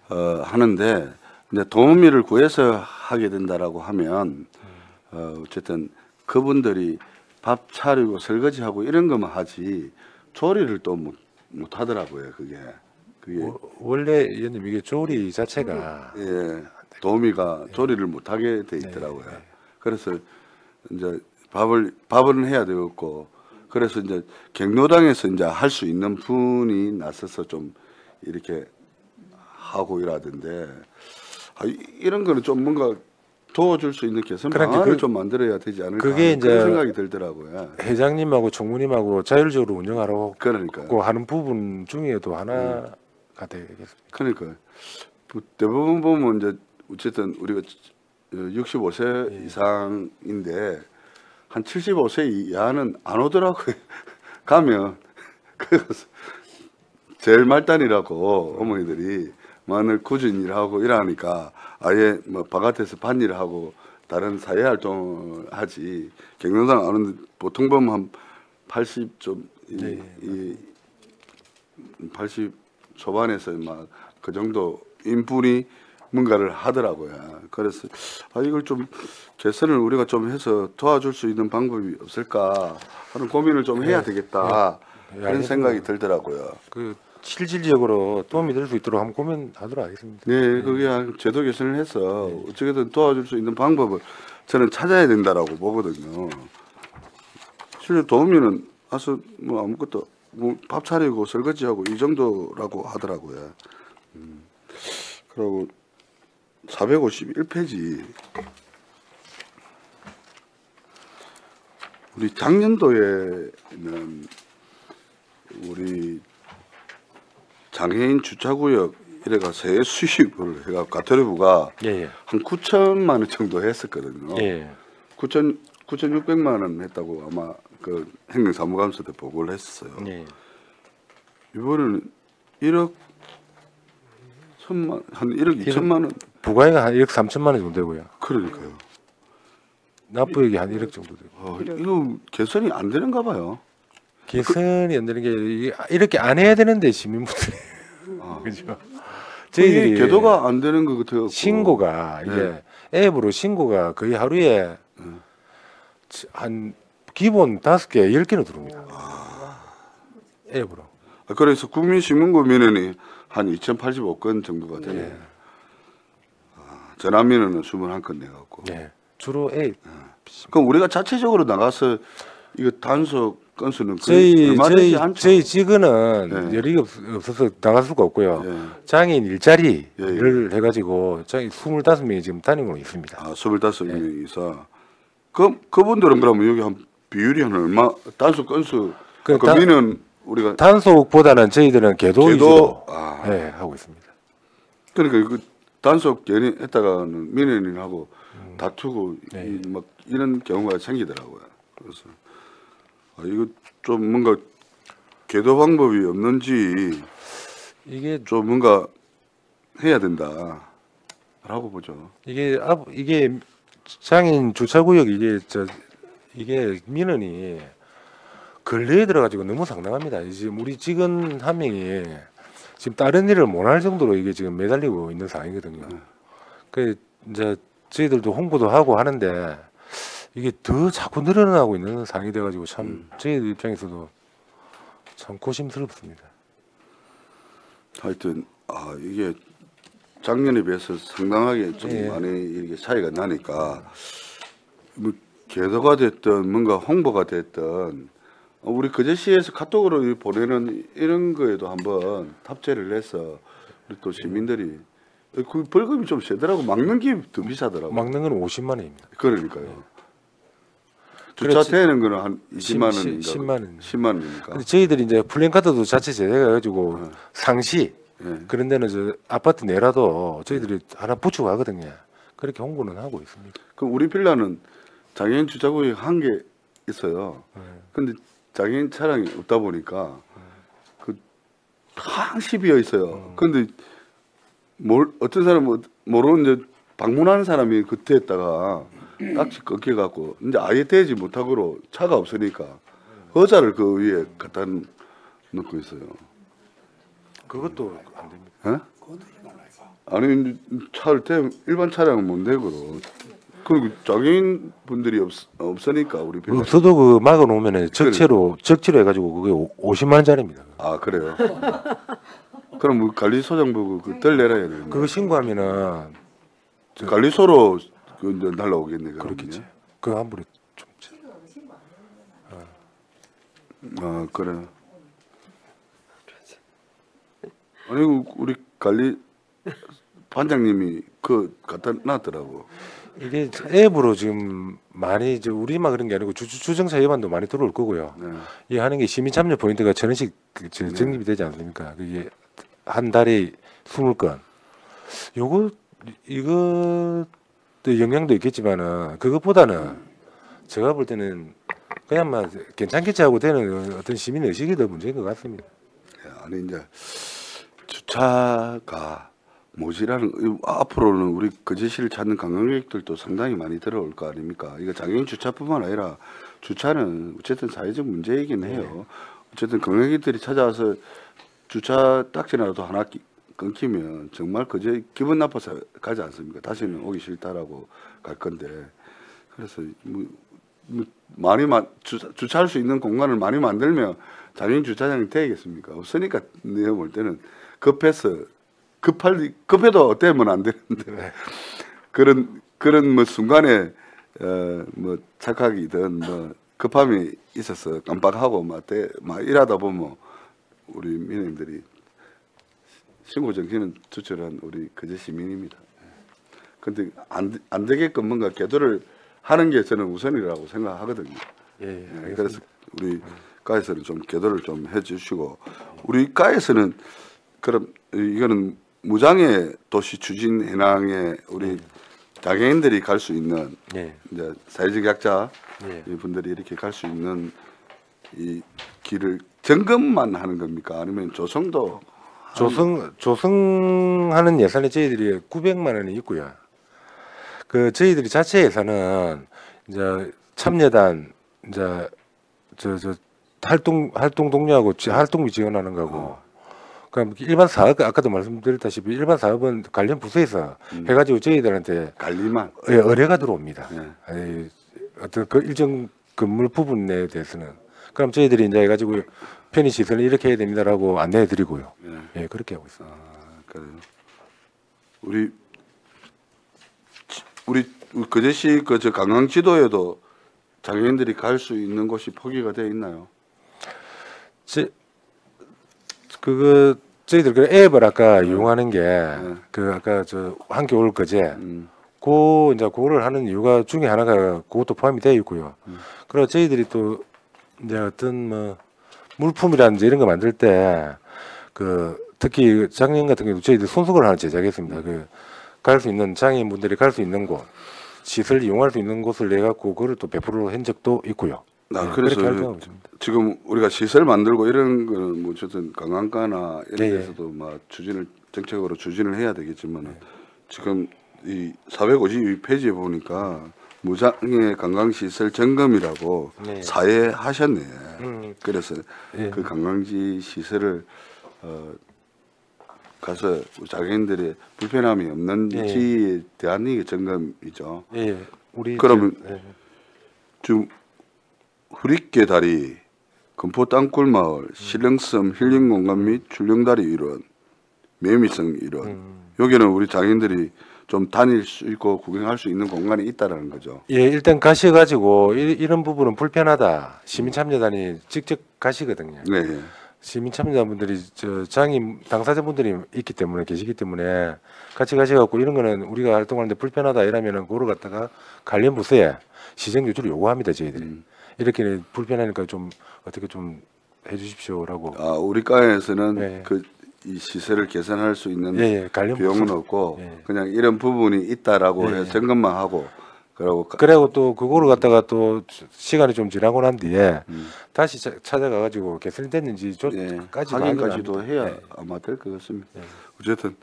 하는데 이제 도우미를 구해서 하게 된다라고 하면 어쨌든 그분들이 밥 차리고 설거지하고 이런 것만 하지 조리를 또 못 하더라고요. 그게 원래 의원님 이게 조리 자체가 예, 도우미가 조리를 못 하게 돼 있더라고요. 그래서 이제 밥은 해야 되겠고, 그래서 이제 경로당에서 이제 할 수 있는 분이 나서서 좀 이렇게 하고 이러던데, 이런 거는 좀 뭔가 도와줄 수 있는 개선 방안을 좀 만들어야 되지 않을까 그게 하는 그런 이제 생각이 들더라고요. 회장님하고 총무님하고 자율적으로 운영하라고 그러니까요. 하는 부분 중에도 하나가 되겠습니다. 그러니까 대부분 보면 이제 어쨌든 우리가 65세 이상인데 한 75세 이하는 안 오더라고요. 가면 그 제일 말단이라고 어머니들이 마늘 꾸준히 일하고 이러니까 아예 뭐 바깥에서 밭일을 하고 다른 사회 활동을 하지. 경로당 안 오는데 보통 보면 한 80 좀 80 초반에서 막 그 정도 인분이 뭔가를 하더라고요. 그래서 이걸 좀 개선을 우리가 좀 해서 도와줄 수 있는 방법이 없을까 하는 고민을 좀 해야 되겠다. 그런 생각이 들더라고요. 그 실질적으로 도움이 될 수 있도록 한번 고민하도록 하겠습니다. 네, 그게 제도 개선을 해서 어떻게든 도와줄 수 있는 방법을 저는 찾아야 된다라고 보거든요. 실제 도우미는 와서 뭐 아무것도 뭐 밥 차리고 설거지하고 이 정도라고 하더라고요. 그리고 451페이지 우리 작년도에는 우리 장애인 주차구역 이래가 세 수익을 해가 가토리부가 한 9천만 원 정도 했었거든요. 9,600만 원 했다고 아마 그 행정사무감사 때 보고를 했어요. 이번에는 1억 1천만 한 1억 2천만 원. 부가액은 한 1억 3천만 원 정도 되고요. 그러니까요. 납부액이 한 1억 정도 되고. 이거 개선이 안 되는가 봐요. 개선이 안 되는 게 이렇게 안 해야 되는데 시민분들이 그죠? 저희들이 제도가 안 되는 것 같아요. 신고가 이게 앱으로 신고가 거의 하루에 한 기본 5개, 10개는 들어옵니다. 앱으로. 그래서 국민신문고 민원이 한 2,085건 정도가 되네요. 전화민원은 21건 내갖고. 주로 앱. 그럼 우리가 자체적으로 나가서 이거 단속 건수는 저희 직원은 여력이 없어서 나갈 수가 없고요. 장애인 일자리를 해가지고 장애인 25명이 지금 다니고 있습니다. 25명이 있어. 그분들은 그러면 여기 한 비율이 한 얼마? 단속 건수 그 민원 우리가 단속보다는 저희들은 계도 위주로 하고 있습니다. 그러니까 그 단속 했다가는 민원인하고 다투고 막 이런 경우가 생기더라고요. 그래서 이거 좀 뭔가 계도 방법이 없는지 이게 좀 뭔가 해야 된다라고 보죠. 이게 장애인 주차구역 이게 민원이 근래에 들어가지고 너무 상당합니다. 지금 우리 직원 한 명이 지금 다른 일을 못 할 정도로 이게 지금 매달리고 있는 상황이거든요. 그 이제 저희들도 홍보도 하고 하는데 이게 더 자꾸 늘어나고 있는 상황이 돼가지고 참 저희들 입장에서도 참 고심스럽습니다. 하여튼 이게 작년에 비해서 상당하게 좀 예. 많이 이렇게 차이가 나니까 뭐 계도가 됐든 뭔가 홍보가 됐든 우리 거제시에서 카톡으로 보내는 이런 거에도 한번 탑재를 해서 우리 또 시민들이 그 벌금이 좀 세더라고. 막는 게 더 비싸더라고. 막는 건 50만 원입니다. 그러니까요. 그렇지. 주차되는 거는 한 20만 원인가 10만 원. 10만 원이니까. 근데 저희들이 이제 플랜카드도 자체 제작해가지고 상시 예. 그런 데는 저 아파트 내라도 저희들이 하나 붙이고 하거든요. 그렇게 홍보는 하고 있습니다. 그럼 우리 빌라는 장애인 주차구역 한 개 있어요. 근데 장애인 차량이 없다 보니까 그 항시 비어 있어요. 근데 어떤 사람은 모르는 이제 방문하는 사람이 그때에다가 딱지 꺾여 갖고 이제 아예 대지 못하고 차가 없으니까 의자를 그 위에 갖다 놓고 있어요. 그것도 안 됩니다. 예? 아니 차를 일반 차량은 못 내고 그리고 장애인 분들이 없으니까 우리 빌라. 없어도 그 막아 놓으면 적체로 해가지고 그게 50만 원짜리입니다. 아 그래요? 그럼 뭐 관리소장 보고 덜 내라야 되는 그거 신고하면은 관리소로 이제 날라오겠네. 그렇겠지. 그 환불이 좀. 아 그래. 아니 우리 관리 반장님이 그 갖다 놨더라고. 이게 앱으로 지금 많이 우리만 그런 게 아니고 주정차 위반도 많이 들어올 거고요. 네. 이 하는 게 시민 참여 포인트가 1,000원씩 적립이 되지 않습니까? 그게 한 달에 20건. 이것도 영향도 있겠지만은 그것보다는 제가 볼 때는 그냥 막 괜찮겠지 하고 되는 어떤 시민 의식이 더 문제인 것 같습니다. 아니 이제 주차가 모자라는 앞으로는 우리 거제시를 찾는 관광객들도 상당히 많이 들어올 거 아닙니까? 이거 장애인 주차뿐만 아니라 주차는 어쨌든 사회적 문제이긴 해요. 어쨌든 관광객들이 찾아와서 주차 딱지라도 하나 끊기면 정말 거제 기분 나빠서 가지 않습니까? 다시는 오기 싫다라고 갈 건데 그래서 많이 주차할 수 있는 공간을 많이 만들면 장애인 주차장이 되겠습니까? 없으니까 내가 볼 때는 급해도 어때면 안 되는데 그런 뭐 순간에 뭐 착각이든 뭐 급함이 있어서 깜빡하고 막 일하다 보면 우리 민원들이 신고 정신은 투철한 우리 거제 시민입니다. 근데 안 되게끔 뭔가 계도를 하는 게 저는 우선이라고 생각하거든요. 예, 그래서 우리 가에서는 좀 계도를 좀 해주시고 우리 가에서는 그럼 이거는 무장애 도시 추진 현황에 우리 장애인들이 갈 수 있는 이제 사회적 약자 분들이 이렇게 갈 수 있는 이 길을 점검만 하는 겁니까? 아니면 조성도 조성하는 예산에 저희들이 900만 원이 있고요. 그 저희들이 자체 예산은 이제 참여단 이제 저 활동 동료하고 활동비 지원하는 거고. 그럼 일반 사업 아까도 말씀드렸다시피 일반 사업은 관련 부서에서 해가지고 저희들한테 관리만 의뢰가 들어옵니다. 어떤 그 일정 건물 부분에 대해서는 그럼 저희들이 이제 해가지고 편의 시설을 이렇게 해야 됩니다라고 안내해드리고요. 예, 그렇게 하고 있습니다. 그래요. 우리 거제시 저 관광지도에도 장애인들이 갈 수 있는 곳이 포기가 되어 있나요? 저희들 그 앱을 아까 이용하는 게 그 아까 저 한겨울 거제 이제 그거를 하는 이유가 중에 하나가 그것도 포함이 되어 있고요. 그리고 저희들이 또 이제 어떤 뭐 물품이라든지 이런 거 만들 때 그 특히 작년 같은 경우 저희들 손수건을 하나 제작했습니다. 그 갈 수 있는 장애인분들이 갈 수 있는 곳 시설 이용할 수 있는 곳을 내 갖고 그걸 또 100% 한 적도 있고요. 그래서 지금 우리가 시설 만들고 이런 거는 뭐 어쨌든 관광가나 이런 데서도 막 정책으로 추진을 해야 되겠지만 지금 이 452페이지에 보니까 무장애 관광시설 점검이라고 네. 사회하셨네. 그래서 예. 그 관광지 시설을 가서 장애인들의 불편함이 없는지에 대한 이게 점검이죠. 예, 우리 그러면 예. 지금 후리깨 다리, 금포 땅굴 마을, 신령섬 힐링 공간 및 출렁다리 일원, 매미성 일원. 여기는 우리 장애인들이 좀 다닐 수 있고 구경할 수 있는 공간이 있다라는 거죠. 예, 일단 가셔가지고 이런 부분은 불편하다. 시민참여단이 직접 가시거든요. 네. 시민참여단분들이 저 장애인 당사자분들이 있기 때문에 계시기 때문에 같이 가셔갖고 이런 거는 우리가 활동하는데 불편하다 이러면은 그거를 갖다가 관련 부서에 시정 조치를 요구합니다 저희들이. 이렇게 불편하니까 좀 어떻게 좀 해주십시오라고. 아, 우리 과에서는 네. 이 시설을 개선할 수 있는 예, 관련 비용은 부서. 없고 예. 그냥 이런 부분이 있다라고 예. 해서 점검만 하고 그러고 그리고 또 그거를 갖다가 또 시간이 좀 지나고 난 뒤에 다시 찾아가가지고 개선됐는지 예, 저까지 확인까지도 해야 예. 아마 될 것 같습니다. 어쨌든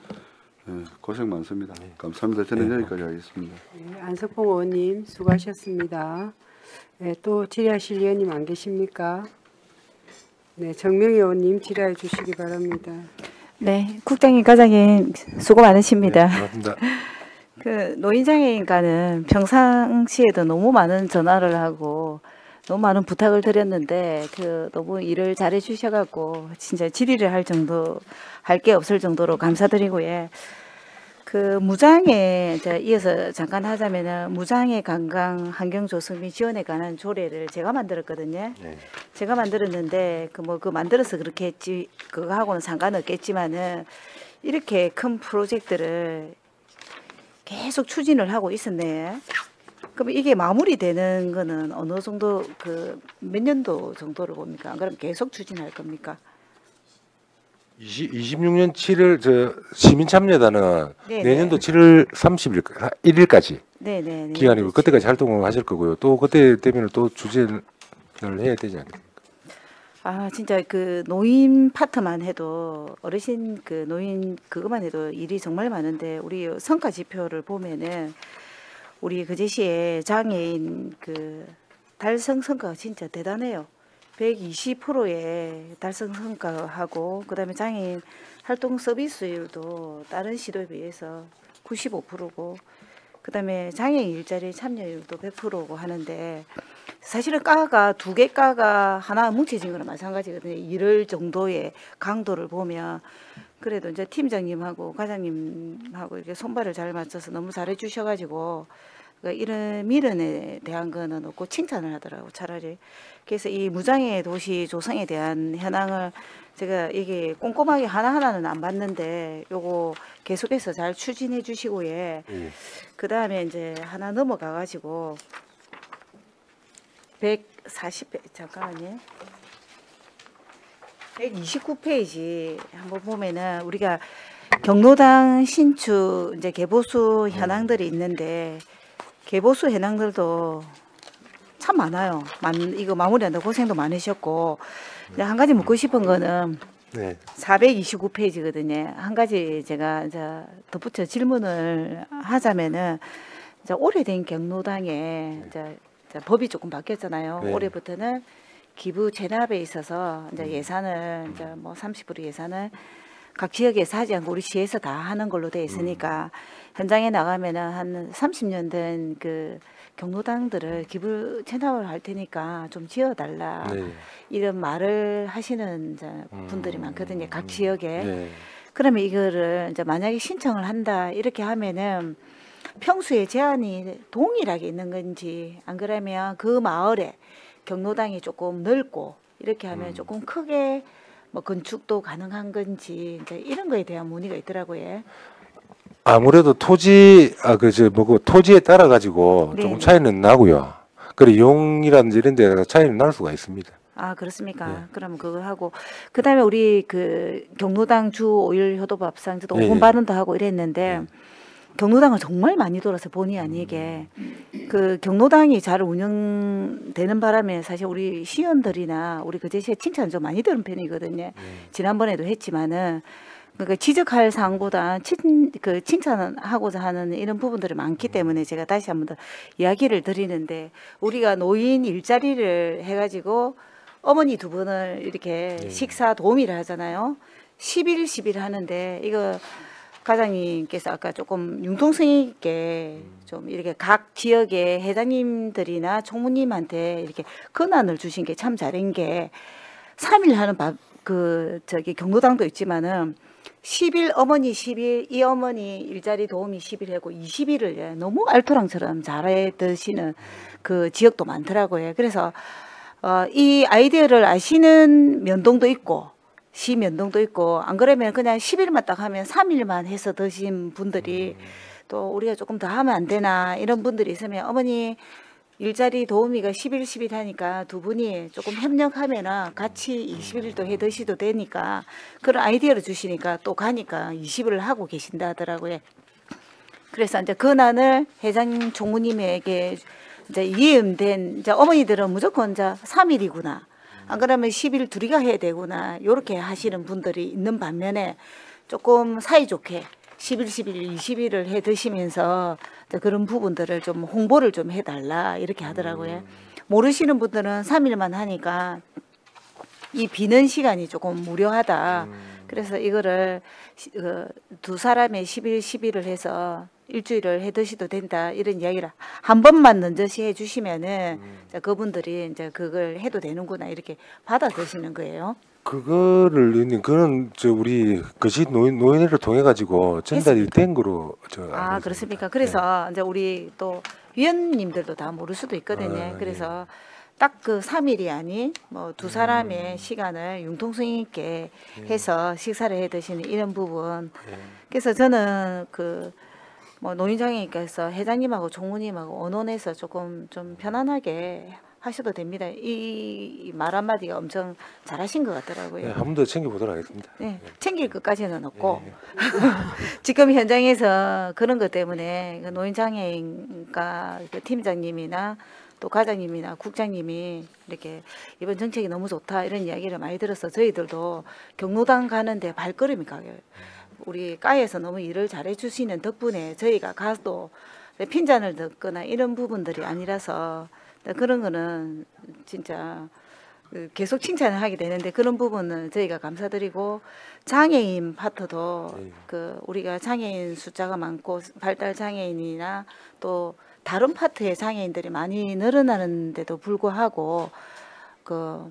고생 많습니다. 감사합니다. 저는 여기까지 하겠습니다. 네, 안석봉 의원님 수고하셨습니다. 네, 또 질의하실 의원님 안 계십니까? 네, 정명희 의원님 질의해 주시기 바랍니다. 네, 국장님, 과장님 수고 많으십니다. 고맙습니다. 그 노인장애인과는 평상시에도 너무 많은 전화를 하고 너무 많은 부탁을 드렸는데 그 너무 일을 잘해 주셔갖고 진짜 질의를 할 정도 할 게 없을 정도로 감사드리고 그 무장애 이제 이어서 잠깐 하자면은 무장애 관광 환경 조성 및 지원에 관한 조례를 제가 만들었거든요. 네. 제가 만들었는데 그 만들어서 그렇게 했지 그거하고는 상관없겠지만은 이렇게 큰 프로젝트를 계속 추진을 하고 있었네. 그럼 이게 마무리되는 거는 어느 정도 몇 년도 정도를 봅니까? 안 그러면 계속 추진할 겁니까? 26년 7월 저 시민참여단은 네네. 내년도 7월 31일까지 네네. 기간이고 그때까지 활동을 하실 거고요. 또 그때 되면 또 주제를 해야 되지 않겠습니까? 아 진짜 그 노인 파트만 해도 어르신 그 노인 그것만 해도 일이 정말 많은데 우리 성과 지표를 보면은 우리 그제시에 장애인 그 달성 성과가 진짜 대단해요. 120%의 달성 성과하고 그다음에 장애인 활동 서비스율도 다른 시도에 비해서 95%고 그다음에 장애인 일자리 참여율도 100%고 하는데 사실은 과가 두 개 과가 하나 뭉쳐진 거랑 마찬가지거든요. 이럴 정도의 강도를 보면 그래도 이제 팀장님하고 과장님하고 이렇게 손발을 잘 맞춰서 너무 잘해 주셔가지고 이런 미련에 대한 거는 없고 칭찬을 하더라고 차라리. 그래서 이 무장애 도시 조성에 대한 현황을 제가 이게 꼼꼼하게 하나하나는 안 봤는데 요거 계속해서 잘 추진해 주시고 그 다음에 이제 하나 넘어가 가지고 140페이지 잠깐만요. 129페이지 한번 보면은 우리가 경로당 신축 이제 개보수 현황들이 있는데 개보수 현황들도 참 많아요. 이거 마무리한다고 고생도 많으셨고 근데 한 가지 묻고 싶은 거는 네. 429페이지거든요. 한 가지 제가 이제 덧붙여 질문을 하자면은 이제 오래된 경로당에 이제 법이 조금 바뀌었잖아요. 네. 올해부터는 기부 체납에 있어서 이제 예산을 이제 뭐 30% 예산을 각 지역에서 하지 않고 우리 시에서 다 하는 걸로 돼 있으니까 현장에 나가면은 한 30년 된 그 경로당들을 기부 체납을 할 테니까 좀 지어달라 네. 이런 말을 하시는 이제 분들이 많거든요. 각 지역에. 네. 그러면 이거를 이제 만약에 신청을 한다 이렇게 하면은 평소에 제한이 동일하게 있는 건지 안 그러면 그 마을에 경로당이 조금 넓고 이렇게 하면 조금 크게 뭐 건축도 가능한 건지 이제 이런 거에 대한 문의가 있더라고요. 아무래도 토지에 따라 가지고 네. 조금 차이는 나고요. 그리고 이용이라든지 이런 데 차이는 날 수가 있습니다. 아 그렇습니까? 네. 그러면 그거 하고 그다음에 우리 그 경로당 주 5일 효도밥상 저도 예, 5분 예. 발언도 하고 이랬는데 경로당을 정말 많이 돌아서 본의 아니게 그 경로당이 잘 운영되는 바람에 사실 우리 시의원들이나 우리 그제시에 칭찬 좀 많이 들은 편이거든요. 지난번에도 했지만은 그러니까 지적할 사항보다 칭찬하고자 하는 이런 부분들이 많기 때문에 제가 다시 한번 더 이야기를 드리는데, 우리가 노인 일자리를 해가지고 어머니 두 분을 이렇게 식사 도우미를 하잖아요. 10일 하는데, 이거 과장님께서 아까 조금 융통성 있게 좀 이렇게 각 지역의 회장님들이나 총무님한테 이렇게 권한을 주신 게 참 잘한 게, 3일 하는 경로당도 있지만은 10일 어머니 10일, 이 어머니 일자리 도우미 10일 하고 20일을 너무 알토랑처럼 잘해 드시는 그 지역도 많더라고요. 그래서 이 아이디어를 아시는 면동도 있고 시 면동도 있고, 안 그러면 그냥 10일만 딱 하면 3일만 해서 드신 분들이 또 우리가 조금 더 하면 안 되나 이런 분들이 있으면, 어머니 일자리 도우미가 10일 하니까 두 분이 조금 협력하면 같이 20일도 해 드시도 되니까, 그런 아이디어를 주시니까 또 가니까 20일을 하고 계신다 하더라고요. 그래서 이제 권한을 회장 총무님에게 이제 이해된, 이제 어머니들은 무조건 이제 3일이구나, 안 그러면 10일 둘이가 해야 되구나, 이렇게 하시는 분들이 있는 반면에 조금 사이좋게 10일, 20일을 해 드시면서 그런 부분들을 좀 홍보를 좀 해달라 이렇게 하더라고요. 모르시는 분들은 3일만 하니까 이 비는 시간이 조금 무료하다. 그래서 이거를 두 사람의 10일, 10일을 해서 일주일을 해 드셔도 된다, 이런 이야기를 한 번만 넌저시 해 주시면은 그분들이 이제 그걸 해도 되는구나 이렇게 받아 드시는 거예요. 그거를 의원님, 그건 우리 거시 노인회를 통해 가지고 전달이 된 거로 알고 그렇습니까? 있습니다. 그래서 이제 우리 또 위원님들도 다 모를 수도 있거든요. 그래서 딱 그 3일이 아닌 뭐 두 사람의 시간을 융통성 있게 해서 식사를 해 드시는 이런 부분. 그래서 저는 뭐 노인장애인께서 회장님하고 총무님하고 언론에서 조금 좀 편안하게 하셔도 됩니다. 이 말 한마디가 엄청 잘하신 것 같더라고요. 네, 한 번 더 챙겨보도록 하겠습니다. 네, 챙길 것까지는 없고 지금 현장에서 그런 것 때문에 노인장애인과 팀장님이나 또 과장님이나 국장님이 이렇게 이번 정책이 너무 좋다 이런 이야기를 많이 들어서 저희들도 경로당 가는데 발걸음이 가요. 우리 과에서 너무 일을 잘해 주시는 덕분에 저희가 가도 핀잔을 듣거나 이런 부분들이 아니라서, 그런 거는 진짜 계속 칭찬을 하게 되는데, 그런 부분은 저희가 감사드리고, 장애인 파트도 우리가 장애인 숫자가 많고 발달 장애인이나 또 다른 파트의 장애인들이 많이 늘어나는데도 불구하고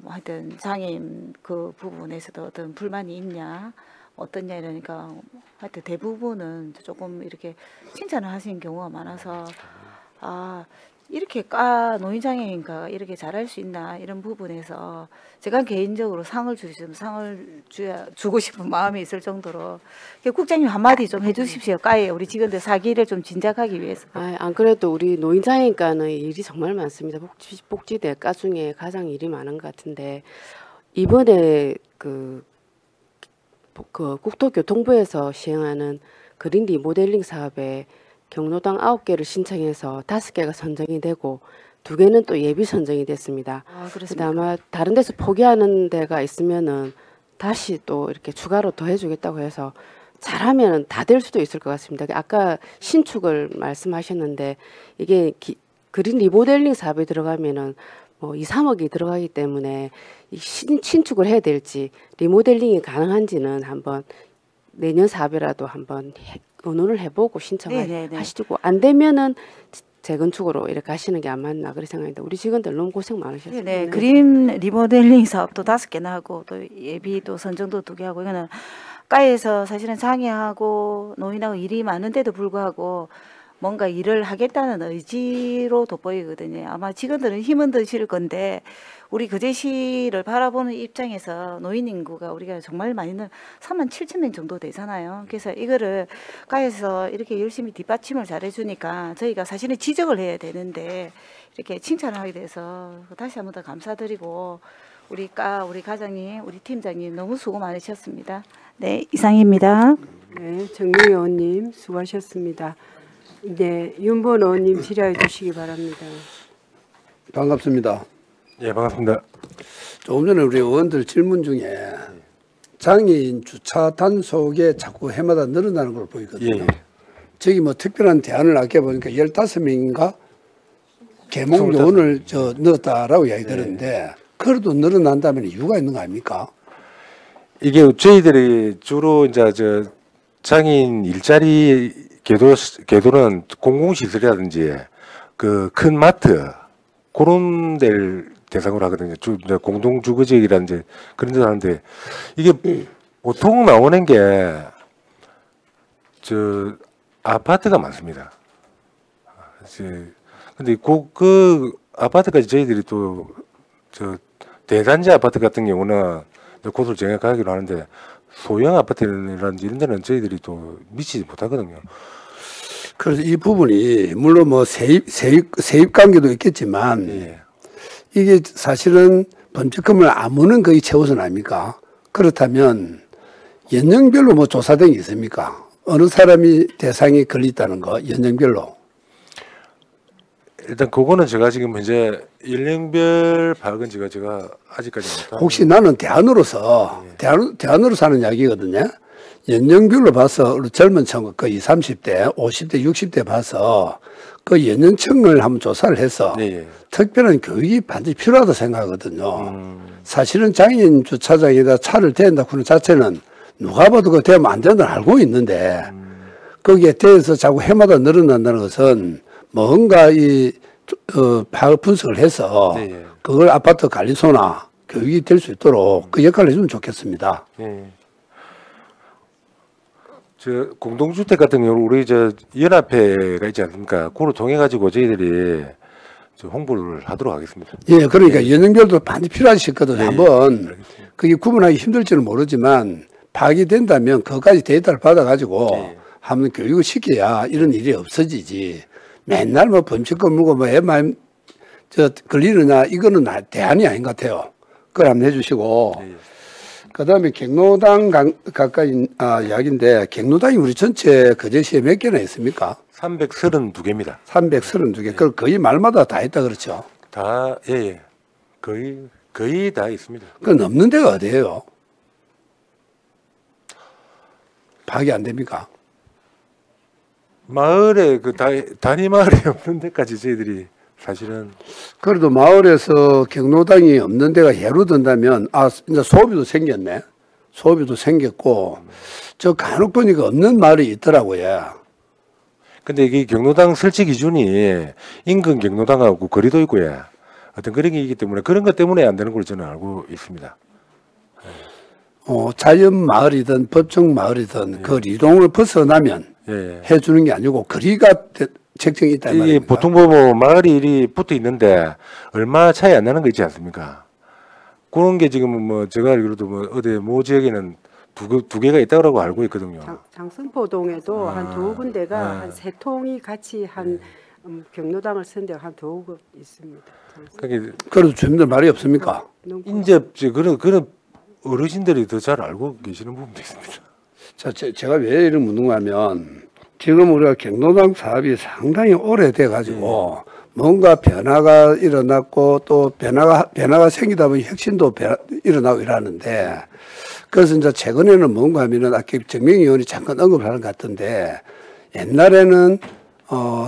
하여튼 장애인 그 부분에서도 어떤 불만이 있냐 어떠냐 이러니까 하여튼 대부분은 조금 이렇게 칭찬을 하시는 경우가 많아서, 이렇게 노인장애인가 이렇게 잘할 수 있나 이런 부분에서 제가 개인적으로 상을 주고 싶은 마음이 있을 정도로, 국장님 한마디 좀 해주십시오. 과에 우리 직원들 사기를 좀 진작하기 위해서. 안 그래도 우리 노인장애인과는 일이 정말 많습니다. 복지대 과 중에 가장 일이 많은 것 같은데, 이번에 그 국토교통부에서 시행하는 그린 리모델링 사업에 경로당 9개를 신청해서 5개가 선정이 되고 2개는 또 예비 선정이 됐습니다. 그렇습니까? 아마 다른 데서 포기하는 데가 있으면은 다시 또 이렇게 추가로 더 해주겠다고 해서 잘하면 다 될 수도 있을 것 같습니다. 아까 신축을 말씀하셨는데, 이게 그린 리모델링 사업에 들어가면은 뭐 2, 3억이 들어가기 때문에 신축을 해야 될지 리모델링이 가능한지는 한번 내년 사업이라도 한번 의논을 해보고 신청을 하시고, 안 되면은 재건축으로 이렇게 하시는 게 안 맞나 그렇게 생각합니다. 우리 직원들 너무 고생 많으셨습니다. 네, 그림 리모델링 사업도 5개나 하고 또 예비도 선정도 2개 하고, 이거는 과에서 사실은 장애하고 노인하고 일이 많은데도 불구하고 뭔가 일을 하겠다는 의지로 돋보이거든요. 아마 직원들은 힘은 드실 건데, 우리 거제시를 바라보는 입장에서 노인 인구가 우리가 정말 많이는 37,000명 정도 되잖아요. 그래서 이거를 과에서 이렇게 열심히 뒷받침을 잘해주니까 저희가 사실은 지적을 해야 되는데 이렇게 칭찬을 하게 돼서 다시 한번 더 감사드리고, 우리 과장님, 우리 팀장님 너무 수고 많으셨습니다. 네, 이상입니다. 네, 정미 의원님 수고하셨습니다. 네, 윤본 의원님 질의해 주시기 바랍니다. 반갑습니다. 예, 반갑습니다. 조금 전에 우리 의원들 질문 중에 장애인 주차 단속에 자꾸 해마다 늘어나는 걸 보이거든요. 예. 저기 뭐 특별한 대안을 아껴 보니까 15명인가 개목 요원을 넣었다라고 이야기 들었는데 그래도 늘어난다면 이유가 있는 거 아닙니까? 이게 저희들이 주로 이제 저 장애인 일자리 계도는 공공시설이라든지 그 큰 마트 그런 데를 대상으로 하거든요. 공동주거지역이라든지 그런 데를 하는데 이게 보통 나오는 게 저 아파트가 많습니다. 근데 그 아파트까지 저희들이 또 저 대단지 아파트 같은 경우는 곳을 정해가기로 하는데 소형 아파트라든지 이런 데는 저희들이 또 미치지 못하거든요. 그래서 이 부분이 물론 뭐 세입 관계도 있겠지만 예. 이게 사실은 범죄금을 아무는 거의 최우선 아닙니까? 그렇다면 연령별로 뭐 조사된 게 있습니까? 어느 사람이 대상이 걸렸다는 거 연령별로. 일단 그거는 제가 지금 현재 연령별 파악은 제가 아직까지 못하고. 혹시 나는 대안으로서 대안으로서 하는 이야기거든요. 연령별로 봐서 우리 젊은 층, 그 20, 30대, 50대, 60대 봐서 그 연령층을 한번 조사를 해서 예. 특별한 교육이 반드시 필요하다고 생각하거든요. 사실은 장애인 주차장에다 차를 대한다고 하는 자체는 누가 봐도 그거 대하면 안 된다는 알고 있는데 거기에 대해서 자꾸 해마다 늘어난다는 것은 뭔가 파악 분석을 해서 네. 그걸 아파트 관리소나 교육이 될 수 있도록 그 역할을 해주면 좋겠습니다. 예. 저 공동주택 같은 경우 우리 저 연합회가 있지 않습니까? 그걸 통해 가지고 저희들이 저 홍보를 하도록 하겠습니다. 예, 그러니까 연령별도 반드시 필요하지 싶거든요. 네, 한번 알겠습니다. 그게 구분하기 힘들지는 모르지만 파악이 된다면 그것까지 데이터를 받아가지고 네. 한번 교육을 시켜야 이런 일이 없어지지. 맨날 뭐 범칙금 물고 뭐 애만 걸리느냐 이거는 대안이 아닌 것 같아요. 그걸 한번 해주시고. 네. 그다음에 경로당 가까이 이야기인데 경로당이 우리 전체 거제시에 몇 개나 있습니까? 332개입니다. 332개. 그걸 거의 말마다 다 있다 그렇죠. 다 예. 거의 다 있습니다. 그 넘는 데가 어디예요? 파악이 안 됩니까? 마을에 그 단위 마을에 없는 데까지 저희들이 사실은 그래도 마을에서 경로당이 없는 데가 예로 든다면 이제 소비도 생겼네. 소비도 생겼고 저 간혹 보니까 없는 마을이 있더라고요. 근데 이게 경로당 설치 기준이 인근 경로당하고 거리도 있고요. 어떤 그런 게 있기 때문에 그런 것 때문에 안 되는 걸 저는 알고 있습니다. 자연 마을이든 법정 마을이든 그 이동을 벗어나면 예. 해주는 게 아니고 거리가 책정이 있다 이게 말입니다. 보통 보면 마을이 이리 붙어 있는데 얼마 차이 안 나는 거 있지 않습니까? 그런 게 지금 뭐 제가 알기로도 뭐 어디 모 지역에는 두 개가 있다고 알고 있거든요. 장승포동에도 한 두 군데가 한 세 통이 같이 한 경로당을 쓴 데가 한 두어 곳 있습니다. 그게 그래도 주민들 말이 없습니까? 이제 그런 어르신들이 더 잘 알고 계시는 부분도 있습니다. 자, 제가 왜 이런 묻는 거냐면 지금 우리가 경로당 사업이 상당히 오래돼 가지고 뭔가 변화가 일어났고 또 변화가 생기다 보니 혁신도 일어나고 이러는데 그래서 이제 최근에는 뭔가 하면은 아까 정명희 의원이 잠깐 언급하는 것 같은데 옛날에는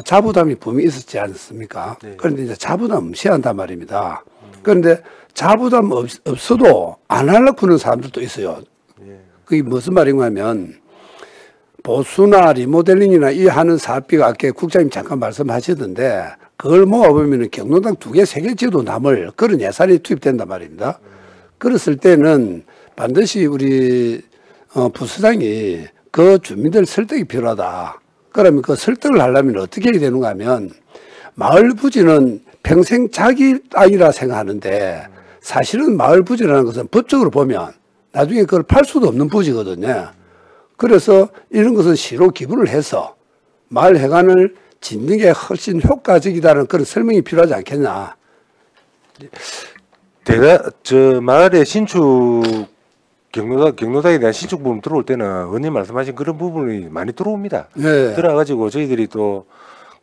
자부담이 분명히 있었지 않습니까? 네. 그런데 이제 자부담 무시한단 말입니다. 그런데 자부담 없어도 안 하려고 하는 사람들도 있어요. 그게 무슨 말인가 하면 보수나 리모델링이나 이 하는 사업비가 아까 국장님 잠깐 말씀하시던데 그걸 모아보면 경로당 2개, 3개 지도 남을 그런 예산이 투입된단 말입니다. 그랬을 때는 반드시 우리 부서장이 그 주민들 설득이 필요하다. 그러면 그 설득을 하려면 어떻게 해야 되는가 하면 마을 부지는 평생 자기 땅이라 생각하는데 사실은 마을 부지라는 것은 법적으로 보면 나중에 그걸 팔 수도 없는 부지거든요. 그래서 이런 것은 시로 기부를 해서 마을 해관을 짓는 게 훨씬 효과적이다는 그런 설명이 필요하지 않겠냐. 마을의 신축 경로당에 대한 신축 부분 들어올 때는 의원님 말씀하신 그런 부분이 많이 들어옵니다. 네. 들어와가지고 저희들이 또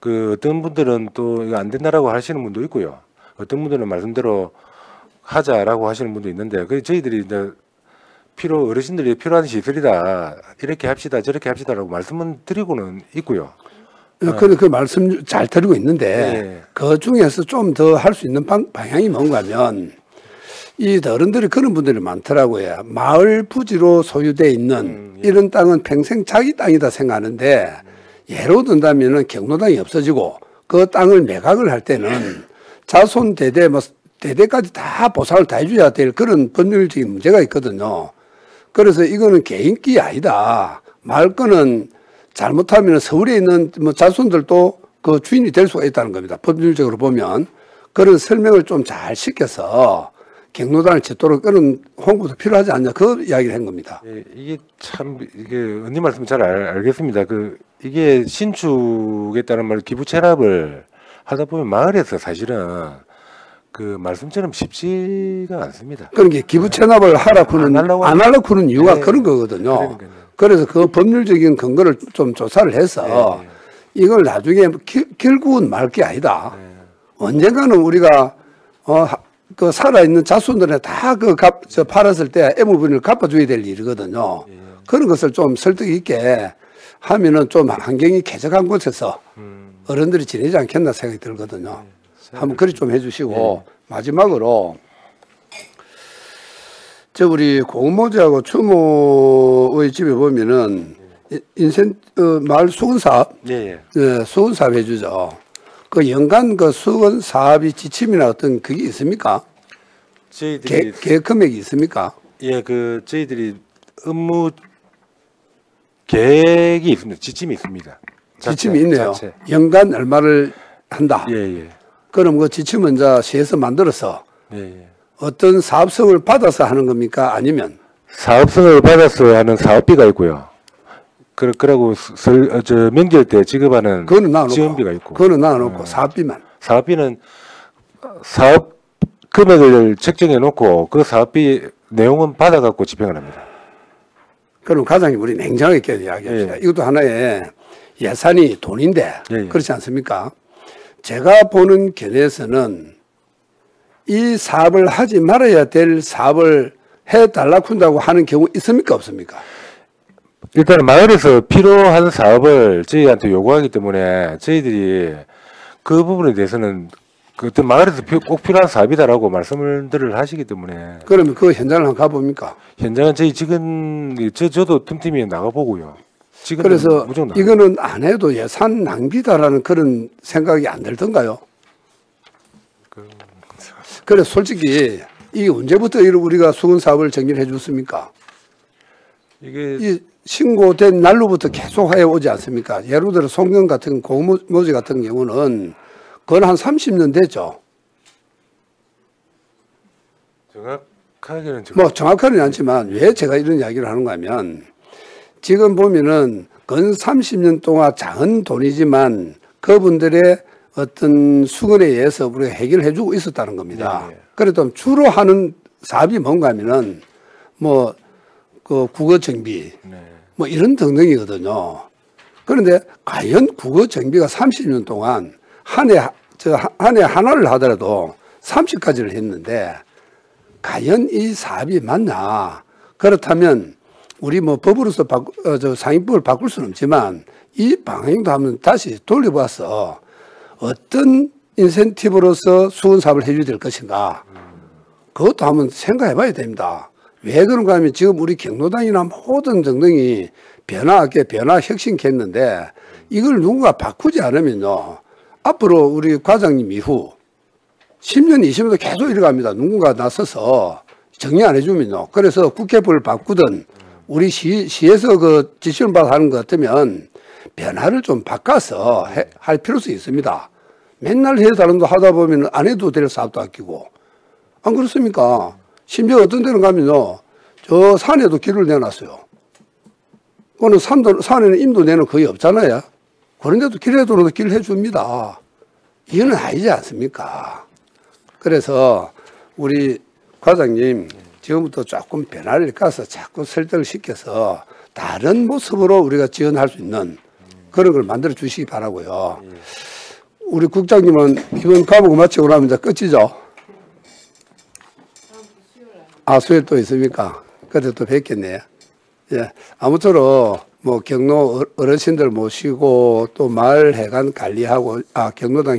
그 어떤 분들은 또 이거 안 된다라고 하시는 분도 있고요. 어떤 분들은 말씀대로 하자라고 하시는 분도 있는데 그 저희들이 이제 어르신들이 필요한 시설이다. 이렇게 합시다, 저렇게 합시다라고 말씀은 드리고는 있고요. 그 말씀 잘 드리고 있는데 그 중에서 좀 더 할 수 있는 방향이 뭔가 하면 이 어른들이 그런 분들이 많더라고요. 마을 부지로 소유되어 있는 이런 땅은 평생 자기 땅이다 생각하는데 예로 든다면은 경로당이 없어지고 그 땅을 매각을 할 때는 자손 대대 뭐 대대까지 다 보상을 다 해줘야 될 그런 법률적인 문제가 있거든요. 그래서 이거는 개인기 아니다. 마을 거는 잘못하면 서울에 있는 뭐 자손들도 그 주인이 될 수가 있다는 겁니다. 법률적으로 보면 그런 설명을 좀 잘 시켜서 경로당을 짓도록 그런 홍보도 필요하지 않냐 그 이야기를 한 겁니다. 예, 이게 언니 말씀 잘 알겠습니다. 이게 신축에 따른 말 기부 체납을 하다 보면 마을에서 사실은 그 말씀처럼 쉽지가 않습니다. 그러니까 기부 체납을 하라고는 안 하려고는 이유가 네. 그런 거거든요. 그러니까요. 그래서 그 법률적인 근거를 좀 조사를 해서 네. 이걸 나중에 결국은 말 게 아니다. 네. 언젠가는 우리가 그 살아있는 자손들에 다 팔았을 때 애무분을 갚아줘야 될 일이거든요. 네. 그런 것을 좀 설득 있게 하면은 좀 환경이 쾌적한 곳에서 어른들이 지내지 않겠나 생각이 들거든요. 네. 한번 그리 좀 해주시고 네. 마지막으로 우리 고모지하고 추모의 집에 보면은 인생 마을 수건 사업, 네, 수건 사업 해주죠. 그 연간 그 수건 사업이 지침이나 어떤 그게 있습니까? 저희들이 계획 금액이 있습니까? 예, 저희들이 업무 계획이 있습니다. 지침이 있습니다. 지침이 있네요. 자체. 연간 얼마를 한다. 예. 그럼 그 지침은 이제 시에서 만들어서. 예. 어떤 사업성을 받아서 하는 겁니까? 아니면? 사업성을 받아서 하는 사업비가 있고요. 그러고 명절 때 지급하는 지원비가 있고. 그거는 나눠놓고 사업비만. 사업비는 사업 금액을 책정해 놓고 그 사업비 내용은 받아갖고 집행을 합니다. 그럼 과장님 우리 냉정하게 이야기합시다. 예. 이것도 하나의 예산이 돈인데 그렇지 않습니까? 제가 보는 견해에서는 이 사업을 하지 말아야 될 사업을 해달라고 한다고 하는 경우 있습니까? 없습니까? 일단 마을에서 필요한 사업을 저희한테 요구하기 때문에 저희들이 그 부분에 대해서는 그 어떤 마을에서 꼭 필요한 사업이다라고 말씀을 하시기 때문에. 그러면 그 현장을 한번 가봅니까? 현장은 저희 지금 저도 틈틈이 나가보고요. 그래서 이거는 안 해도 예산 낭비다라는 그런 생각이 안 들던가요? 그래서 솔직히 이게 언제부터 우리가 수건 사업을 정리를 해줬습니까? 이 신고된 날로부터 계속 해오지 않습니까? 예를 들어 송경 같은 고모지 같은 경우는 그건 한 30년 됐죠. 정확하게는 않지만 왜 제가 이런 이야기를 하는가 하면 지금 보면은 근 30년 동안 작은 돈이지만 그분들의 어떤 수건에 의해서 우리가 해결해주고 있었다는 겁니다. 네. 그래도 주로 하는 사업이 뭔가 하면은 그 국어 정비 뭐 이런 등등이거든요. 그런데 과연 국어 정비가 30년 동안 한 해 하나를 하더라도 30가지를 했는데 과연 이 사업이 맞나? 그렇다면 우리 법으로서 상임법을 바꿀 수는 없지만 이 방향도 한번 다시 돌려봐서 어떤 인센티브로서 수건 사업을 해줘야 될 것인가? 그것도 한번 생각해 봐야 됩니다. 왜 그런가 하면 지금 우리 경로당이나 모든 등등이 변화 혁신했는데 이걸 누군가 바꾸지 않으면요. 앞으로 우리 과장님 이후 10년, 20년도 계속 이래갑니다. 누군가 나서서 정리 안 해주면요. 그래서 국회법을 바꾸든 우리 시에서 그 지시를 받아 하는 것 같으면 변화를 좀 바꿔서 할 필요성이 있습니다. 맨날 해달라는 거 하다 보면 안 해도 될 사업도 아끼고. 안 그렇습니까? 심지어 어떤 데는 가면요. 저 산에도 길을 내놨어요. 그거는 산에는 임도 내는 거의 없잖아요. 그런데도 길에도 길을 해줍니다. 이거는 아니지 않습니까? 그래서 우리 과장님 지금부터 조금 변화를 가서 자꾸 설득을 시켜서 다른 모습으로 우리가 지원할 수 있는 그런 걸 만들어 주시기 바라고요. 우리 국장님은 이번 과목 마치고 나면 이제 끝이죠? 수요일 또 있습니까? 그때 또 뵙겠네요. 예, 아무쪼록 뭐 경로 어르신들 모시고 또 마을 해관 관리하고 경로당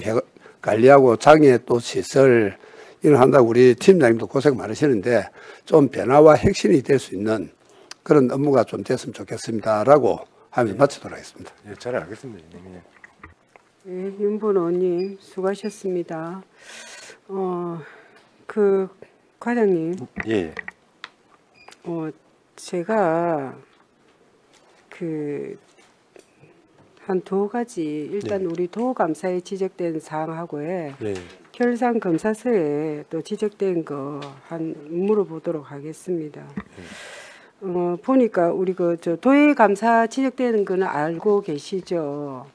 관리하고 장애 또 시설 이런 한다고 우리 팀장님도 고생 많으시는데 좀 변화와 혁신이 될 수 있는 그런 업무가 좀 됐으면 좋겠습니다라고 하면서 마치도록 하겠습니다. 예, 잘 알겠습니다. 예. 예, 윤번호님 수고하셨습니다. 그 과장님, 예. 제가 그 한 두 가지 일단 우리 도감사에 지적된 사항하고에 예. 결산 검사서에 또 지적된 거 한 물어보도록 하겠습니다. 보니까 우리 저 도의 감사 지적되는 거는 알고 계시죠?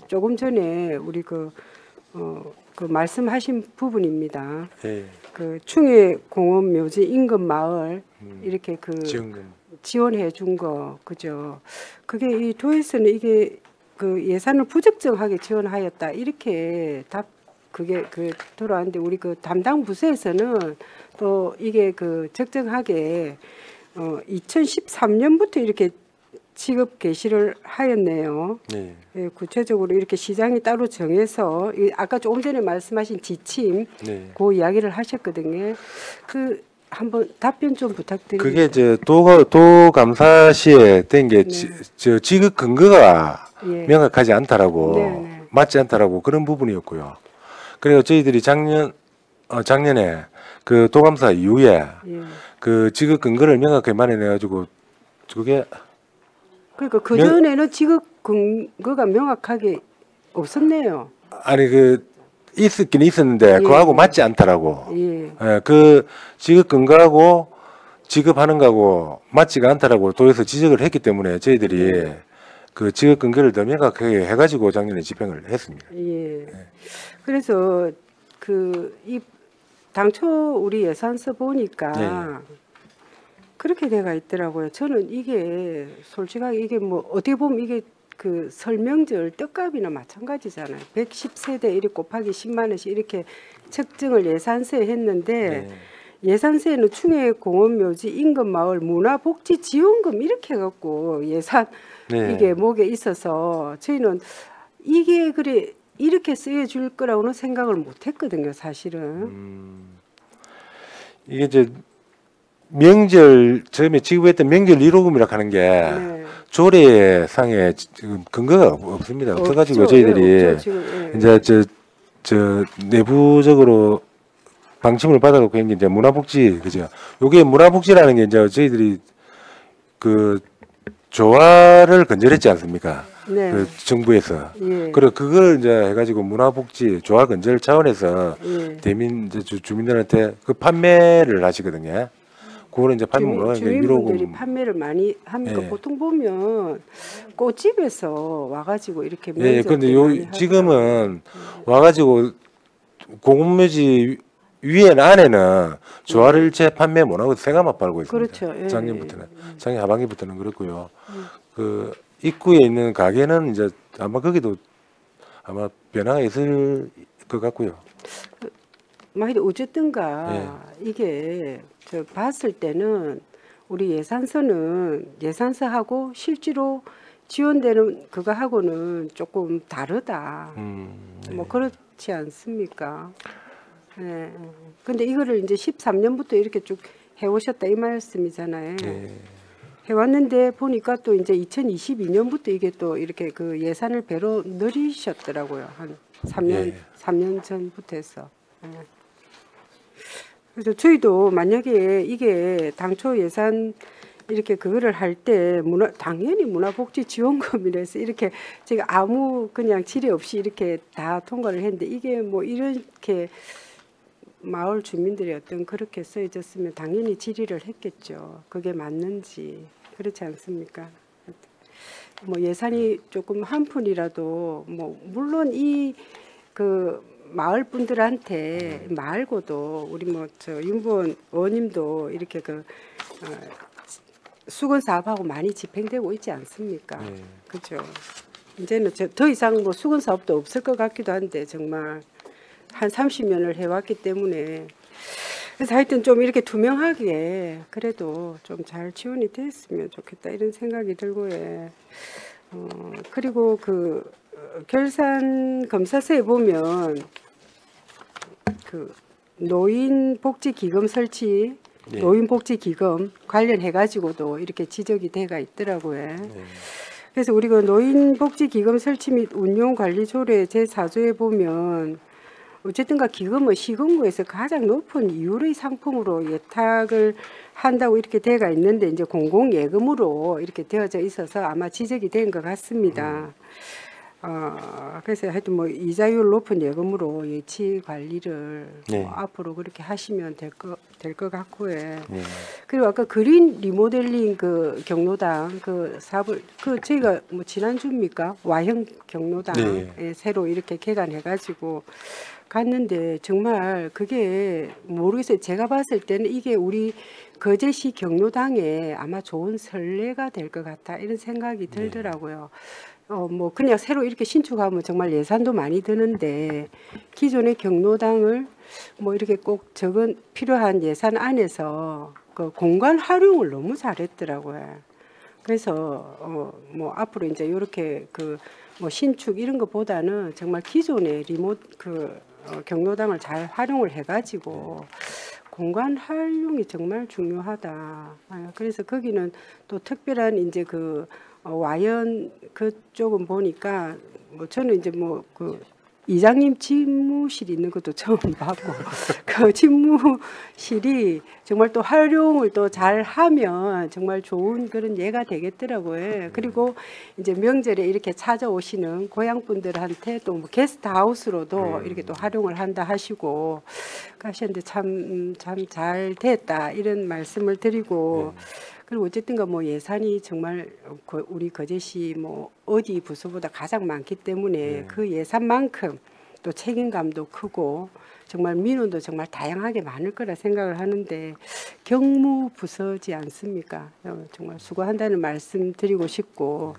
조금 전에 우리 그 말씀하신 부분입니다. 예. 그 충해 공원 묘지 인근 마을 이렇게 그 지원해 준 거 그죠? 그게 이 도에서는 이게 그 예산을 부적정하게 지원하였다 이렇게 그게 돌아왔는데 우리 그 담당 부서에서는 또 이게 그 적정하게 2013년부터 이렇게 지급 개시를 하였네요. 네. 예, 구체적으로 이렇게 시장이 따로 정해서 아까 조금 전에 말씀하신 지침 네. 그 이야기를 하셨거든요. 그 한번 답변 좀 부탁드립니다. 그게 이제 도감사 시에 된 게 저 지급 근거가 예. 명확하지 않다라고 네네. 맞지 않다라고 그런 부분이었고요. 그래서 저희들이 작년에 그 도감사 이후에 예. 그 지급 근거를 명확하게 마련해 가지고 그게 그러니까 그 전에는 지급 근거가 명확하게 없었네요. 아니 그 있었긴 있었는데 예. 그거하고 맞지 않다라고. 예. 예, 그 지급 근거하고 지급하는 거하고 맞지가 않다라고 도에서 지적을 했기 때문에 저희들이 그 지급 근거를 더 명확하게 해가지고 작년에 집행을 했습니다. 예. 그래서 이 당초 우리 예산서 보니까 그렇게 돼가 있더라고요. 저는 이게 솔직하게 이게 뭐 어떻게 보면 이게 그 설명절 떡값이나 마찬가지잖아요. 110세대 이렇게 곱하기 10만 원씩 이렇게 책정을 예산서에 했는데 예산서에는 충해 공원묘지 인근마을 문화복지지원금 이렇게 해갖고 예산 이게 목에 있어서 저희는 이게 그래 이렇게 쓰여줄 거라고는 생각을 못했거든요, 사실은. 이게 이제 명절 처음에 지급했던 명절 1호금이라고 하는 게 조례상에 지금 근거가 없습니다. 없어가지고 저희들이 이제 저 내부적으로 방침을 받아갖고 있는 게 이제 문화복지 그죠? 요게 문화복지라는 게 이제 저희들이 그 조화를 건설했지 않습니까? 네. 그 정부에서. 예. 그래 그걸 이제 해가지고 문화복지 조화 건설 차원에서 예. 대민 이제 주민들한테 그 판매를 하시거든요. 그거는 이제 주민분들이 판매를 많이 합니까? 예. 보통 보면 꽃집에서 와가지고 이렇게 예, 근데 요 지금은 와가지고 공원묘지 위에는 안에는 조화를 일체 판매 못 하고 새가만 팔고 있습니다. 그렇죠. 예. 작년 하반기부터는 그렇고요. 그 입구에 있는 가게는 이제 아마 거기도 아마 변화가 있을 것 같고요. 어쨌든가 이게 저 봤을 때는 우리 예산서는 예산서하고 실제로 지원되는 그거하고는 조금 다르다. 뭐 그렇지 않습니까? 예. 근데 이거를 이제 13년부터 이렇게 쭉 해오셨다 이 말씀이잖아요. 해왔는데 보니까 또 이제 2022년부터 이게 또 이렇게 그 예산을 배로 늘리셨더라고요. 한 3년 전부터 해서. 그래서 저희도 만약에 이게 당초 예산 이렇게 그거를 할 때 당연히 문화복지지원금이라서 이렇게 제가 아무 그냥 질의 없이 이렇게 다 통과를 했는데 이게 뭐 이렇게 마을 주민들이 그렇게 써있었으면 당연히 질의를 했겠죠. 그게 맞는지 그렇지 않습니까? 뭐 예산이 조금 한 푼이라도 뭐 물론 이 그 마을 분들한테 말고도 우리 뭐 저 윤보원 의원님도 이렇게 그 수건 사업하고 많이 집행되고 있지 않습니까? 그렇죠. 이제는 더 이상 뭐 수건 사업도 없을 것 같기도 한데 정말 한 30년을 해왔기 때문에 그래서 하여튼 좀 이렇게 투명하게 그래도 좀 잘 지원이 됐으면 좋겠다 이런 생각이 들고요. 그리고 그 결산 검사서에 보면 그 노인복지기금 설치, 네. 노인복지기금 관련해 가지고도 이렇게 지적이 돼가 있더라고요. 그래서 우리가 노인복지기금 설치 및 운용관리조례 제4조에 보면 어쨌든가 기금은 시금구에서 가장 높은 이율의 상품으로 예탁을 한다고 이렇게 되어가 있는데 이제 공공예금으로 이렇게 되어져 있어서 아마 지적이 된 것 같습니다. 그래서 하여튼 뭐 이자율 높은 예금으로 예치 관리를 네. 뭐 앞으로 그렇게 하시면 될 것 같고요. 그리고 아까 그린 리모델링 그 경로당 그 사업을 그 저희가 뭐 지난주입니까? Y형 경로당에 네. 새로 이렇게 개관해가지고 갔는데 정말 그게 모르겠어요. 제가 봤을 때는 이게 우리 거제시 경로당에 아마 좋은 선례가 될 것 같다 이런 생각이 들더라고요. 뭐 그냥 새로 이렇게 신축하면 정말 예산도 많이 드는데 기존의 경로당을 뭐 이렇게 꼭 적은 필요한 예산 안에서 그 공간 활용을 너무 잘했더라고요. 그래서 뭐 앞으로 이제 이렇게 그 뭐 신축 이런 것보다는 정말 기존의 경로당을 잘 활용을 해가지고 공간 활용이 정말 중요하다. 그래서 거기는 또 특별한 이제 그 와연 그쪽은 보니까 뭐 저는 이제 뭐 그 이장님 집무실 있는 것도 처음 봤고 그 집무실이 정말 또 활용을 또 잘 하면 정말 좋은 그런 예가 되겠더라고요. 그리고 이제 명절에 이렇게 찾아오시는 고향 분들한테 또 뭐 게스트하우스로도 이렇게 또 활용을 한다 하시고 하셨는데 참 잘 됐다 이런 말씀을 드리고 그리고 어쨌든가 뭐 예산이 정말 우리 거제시 뭐 어디 부서보다 가장 많기 때문에 그 예산만큼 또 책임감도 크고 정말 민원도 정말 다양하게 많을 거라 생각을 하는데 경무 부서지 않습니까? 정말 수고한다는 말씀 드리고 싶고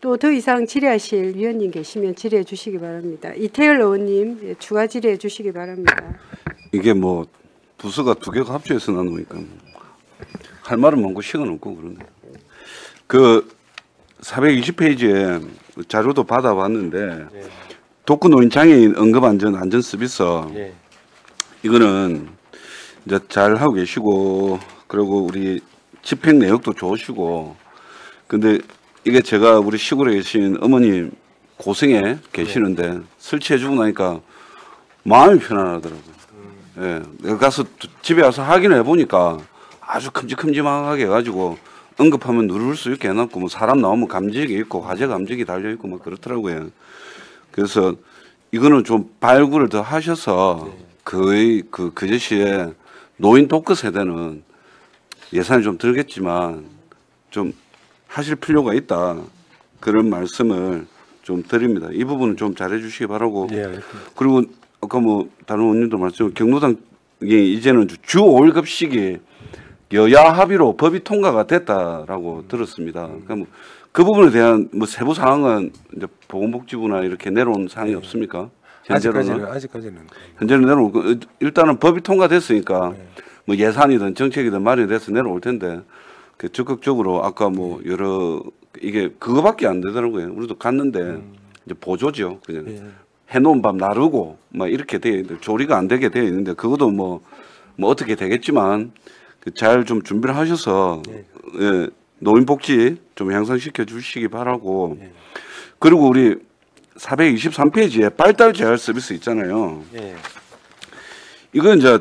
또 더 이상 질의하실 위원님 계시면 질의해 주시기 바랍니다. 이태열 의원님 추가 질의해 주시기 바랍니다. 이게 뭐 부서가 두 개가 합쳐서 나누니까 할 말은 많고 시간 없고 그런데 그 420페이지에 자료도 받아봤는데 독거노인 장애인 응급안전 서비스 이거는 이제 잘 하고 계시고 그리고 우리 집행 내역도 좋으시고 근데 이게 제가 우리 시골에 계신 어머님 고성에 계시는데 설치해주고 나니까 마음이 편안하더라고요. 예, 내가 가서 집에 와서 확인해 보니까 아주 큼직큼직하게 해가지고 응급하면 누를 수 있게 해놨고 뭐 사람 나오면 감지기 있고 화재 감지기 달려 있고 막 그렇더라고요. 그래서 이거는 좀 발굴을 더 하셔서 거의 그 거제시에 노인 독거 세대는 예산이 좀 들겠지만 좀 하실 필요가 있다 그런 말씀을 좀 드립니다. 이 부분은 좀 잘해주시기 바라고. 그리고 아까 뭐 다른 의원님도 말씀 경로당이 이제는 주 5일급식이 여야 합의로 법이 통과가 됐다라고 들었습니다. 그러니까 뭐 그 부분에 대한 뭐 세부 사항은 이제 보건복지부나 이렇게 내려온 사항이 없습니까? 아직까지는 현재는 내려오고 일단은 법이 통과됐으니까 뭐 예산이든 정책이든 마련돼서 내려올 텐데 그 적극적으로 아까 뭐 여러 이게 그거밖에 안 되더라고요. 우리도 갔는데 이제 보조죠. 그냥 해놓은 밥 나르고 막 이렇게 돼 있는데 조리가 안 되게 되어 있는데 그것도 뭐 어떻게 되겠지만 잘 좀 준비를 하셔서 예, 노인복지 좀 향상시켜 주시기 바라고. 그리고 우리 423페이지에 발달 재활 서비스 있잖아요. 이거 이제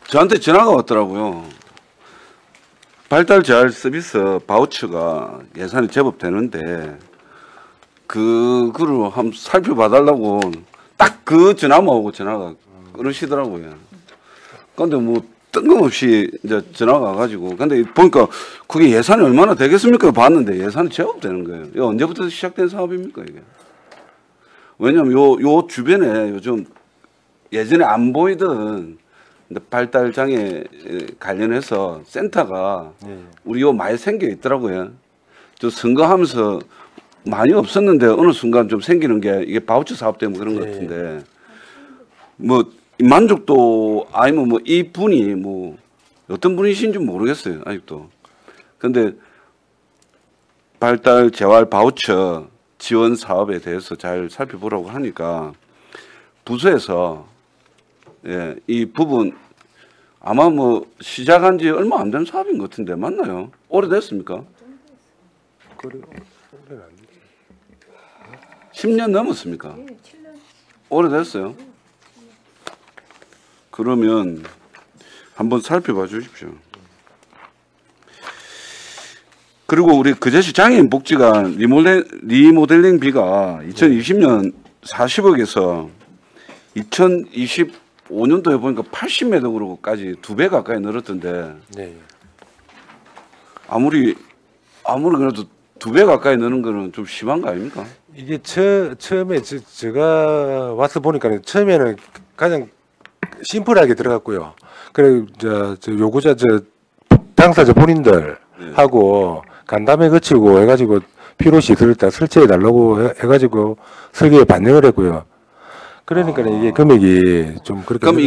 저한테 전화가 왔더라고요. 발달 재활 서비스 바우처가 예산이 제법 되는데 그거를 한번 살펴봐달라고 딱 그 전화만 오고 전화가 끊으시더라고요. 근데 뭐 뜬금없이 이제 전화가 와가지고 근데 보니까 그게 예산이 얼마나 되겠습니까? 봤는데 예산이 제법 되는 거예요. 이거 언제부터 시작된 사업입니까 이게? 왜냐면 요 주변에 요즘 예전에 안 보이던 발달 장애 관련해서 센터가 우리 요 많이 생겨 있더라고요. 저 선거하면서 많이 없었는데 어느 순간 좀 생기는 게 이게 바우처 사업 때문에 그런 것 같은데 뭐 만족도 아니면 뭐 이 분이 뭐 어떤 분이신지 모르겠어요 아직도. 근데 발달 재활 바우처 지원 사업에 대해서 잘 살펴보라고 하니까 부서에서 예, 이 부분 아마 뭐 시작한 지 얼마 안 된 사업인 것 같은데 맞나요? 오래됐습니까? 10년 넘었습니까? 오래됐어요. 그러면 한번 살펴봐 주십시오. 그리고 우리 그제시 장애인 복지가 리모델링비가 2020년 40억에서 2025년도에 보니까 80매덕으로까지 2배 가까이 늘었던데 네. 아무리 그래도 2배 가까이 느는 거는 좀 심한 거 아닙니까? 이게 처음에 제가 와서 보니까 처음에는 가장 심플하게 들어갔고요. 그래 저 요구자 당사자 본인들 하고 간담회 거치고 해가지고 필요시 있을 때 설치해 달라고 해가지고 설계에 반영을 했고요. 그러니까 이게 금액이 좀 그렇게. 그럼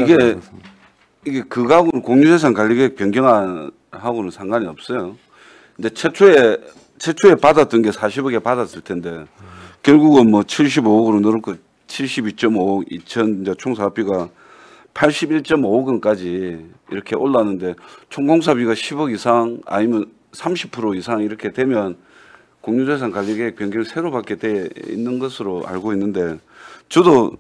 이게 그거하고는 공유재산 관리계획 변경안하고는 상관이 없어요. 근데 최초에 받았던 게 40억에 받았을 텐데 결국은 뭐 75억으로 늘었고 72.5억 2000 이제 총 사업비가 81.5억 원까지 이렇게 올랐는데 총 공사비가 10억 이상 아니면 30% 이상 이렇게 되면 공유재산 관리계획 변경을 새로 받게 돼 있는 것으로 알고 있는데 저도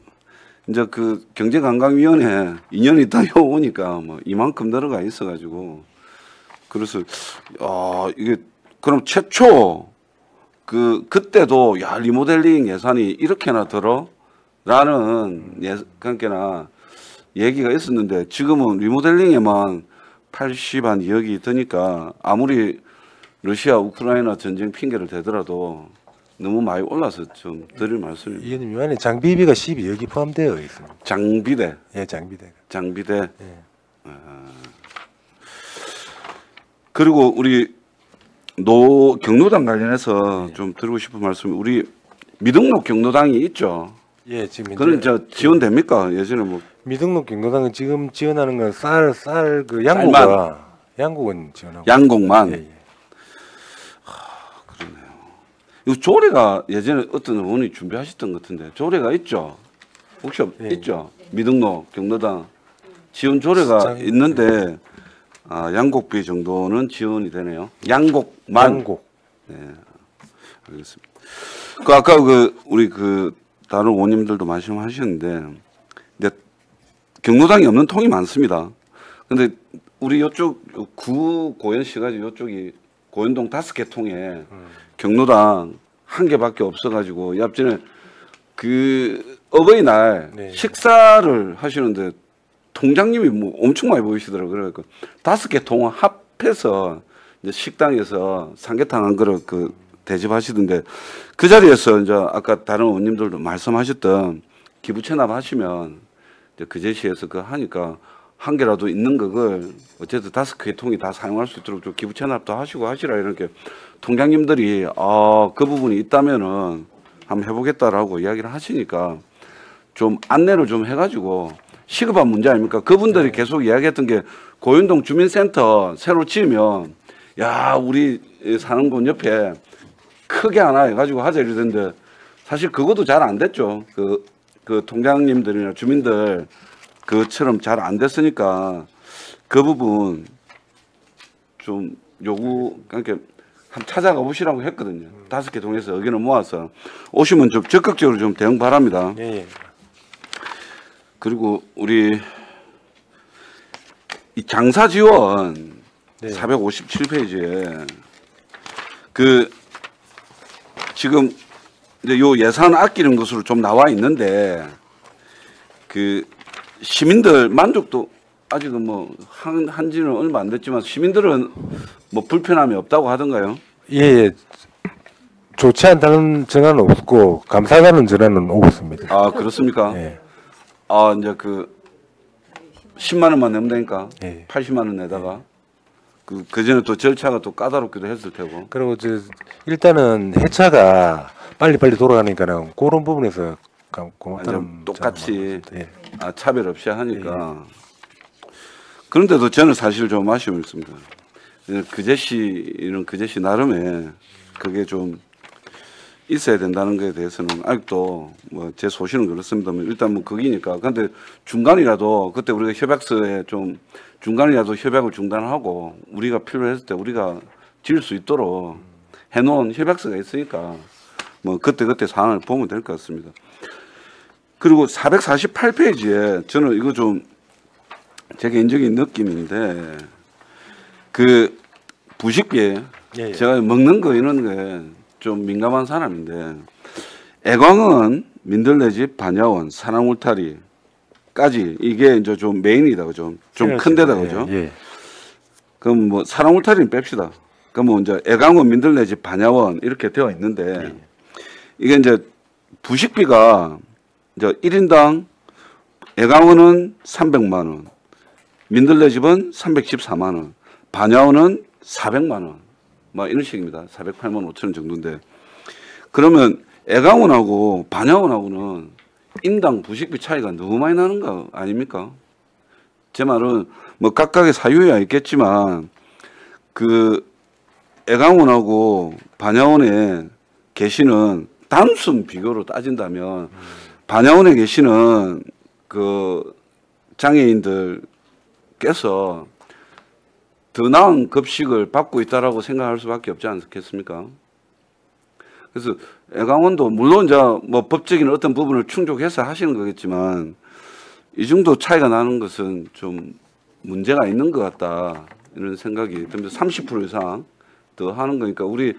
이제 그 경제관광위원회 2년 있다 오니까 뭐 이만큼 들어가 있어가지고 그래서 이게 그럼 최초 그때도 야 리모델링 예산이 이렇게나 들어라는 그러니까 얘기가 있었는데 지금은 리모델링에만 80한 2억이 드니까 아무리 러시아 우크라이나 전쟁 핑계를 대더라도 너무 많이 올라서 좀 드릴 말씀입니다. 이거는 요 안에 장비비가 12억이 포함되어 있습니다. 장비대. 예, 장비대. 장비대. 예. 그리고 우리 경로당 관련해서 좀 드리고 싶은 말씀이 우리 미등록 경로당이 있죠. 예, 지금 그건 지원됩니까? 예전에 뭐 미등록 경로당은 지금 지원하는 건 쌀 그 양국은 지원하고. 양곡만. 예, 예. 그러네요. 이 조례가 예전에 어떤 의원이 준비하셨던 것 같은데 조례가 있죠? 혹시 있죠? 미등록 경로당 지원 조례가 있는데 양곡비 정도는 지원이 되네요. 양곡만. 양곡. 네, 알겠습니다. 아까 우리 다른 의원님들도 말씀하셨는데 이제 경로당이 없는 통이 많습니다. 근데 우리 이쪽 고현시가 이쪽이 고현동 5개 통에 경로당 1개밖에 없어가지고 옆전에 그 어버이날 식사를 하시는데 통장님이 뭐 엄청 많이 보이시더라고요. 그러니까 5개 통을 합해서 이제 식당에서 삼계탕 한 그릇 대접하시던데 그 자리에서 이제 아까 다른 의원님들도 말씀하셨던 기부 체납하시면 이제 그제시에서 하니까 한 개라도 있는 그걸 어쨌든 5개 통이 다 사용할 수 있도록 좀 기부 체납도 하시고 하시라 이렇게 통장님들이 그 부분이 있다면은 한번 해보겠다라고 이야기를 하시니까 좀 안내를 좀 해가지고 시급한 문제 아닙니까? 그분들이 계속 이야기했던 게 고현동 주민센터 새로 지으면 야 우리 사는 곳 옆에 크게 하나 해가지고 하자 이러던데 사실 그것도 잘 안 됐죠. 그 통장님들이나 주민들 그처럼 잘 안 됐으니까 그 부분 좀 그러니까 한번 찾아가 보시라고 했거든요. 5개 동에서 의견을 모아서 오시면 좀 적극적으로 좀 대응 바랍니다. 예. 그리고 우리 이 장사 지원 457페이지에 지금 이제 요 예산 아끼는 것으로 좀 나와 있는데 시민들 만족도 아직은 뭐 한지는 얼마 안 됐지만 시민들은 뭐 불편함이 없다고 하던가요? 예. 좋지 않다는 전화는 없고 감사하다는 전화는 없습니다. 그렇습니까? 예. 이제 10만 원만 내면 되니까 예. 80만 원 내다가 그 전에 또 절차가 또 까다롭기도 했을 테고. 그리고 일단은 해차가 빨리빨리 돌아가니까는 그런 부분에서 고맙다는 완전 똑같이 예. 차별 없이 하니까. 그런데도 저는 사실 좀 아쉬움이 있습니다. 그제시는 그제시 나름의 그게 좀 있어야 된다는 것에 대해서는 아직도 뭐 제 소신은 그렇습니다만 일단 뭐 거기니까. 근데 중간이라도 그때 우리가 협약서에 좀 중간이라도 협약을 중단하고 우리가 필요했을 때 우리가 질 수 있도록 해놓은 협약서가 있으니까 뭐 그때 상황을 보면 될 것 같습니다. 그리고 448페이지에 저는 이거 좀 제 개인적인 느낌인데 그 부식비 예. 제가 먹는 거 이런 게 좀 민감한 사람인데 애광은 민들레집, 반야원, 사랑울타리까지 이게 이제 좀 메인이다 그죠? 좀 큰 데다 그죠? 예. 그럼 뭐 사랑울타리는 뺍시다. 그럼 뭐 이제 애광원, 민들레집, 반야원 이렇게 되어 있는데 이게 이제 부식비가 이제 1인당 애광원은 300만 원, 민들레집은 314만 원, 반야원은 400만 원. 뭐 이런 식입니다. 408만 5천 원 정도인데 그러면 애광원하고 반야원하고는 인당 부식비 차이가 너무 많이 나는 거 아닙니까? 제 말은 뭐 각각의 사유야 있겠지만 그 애광원하고 반야원에 계시는 단순 비교로 따진다면 반야원에 계시는 그 장애인들께서 더 나은 급식을 받고 있다라고 생각할 수밖에 없지 않겠습니까? 그래서 애광원도 물론 이제 뭐 법적인 어떤 부분을 충족해서 하시는 거겠지만 이 정도 차이가 나는 것은 좀 문제가 있는 것 같다 이런 생각이 듭니다. 30% 이상 더 하는 거니까 우리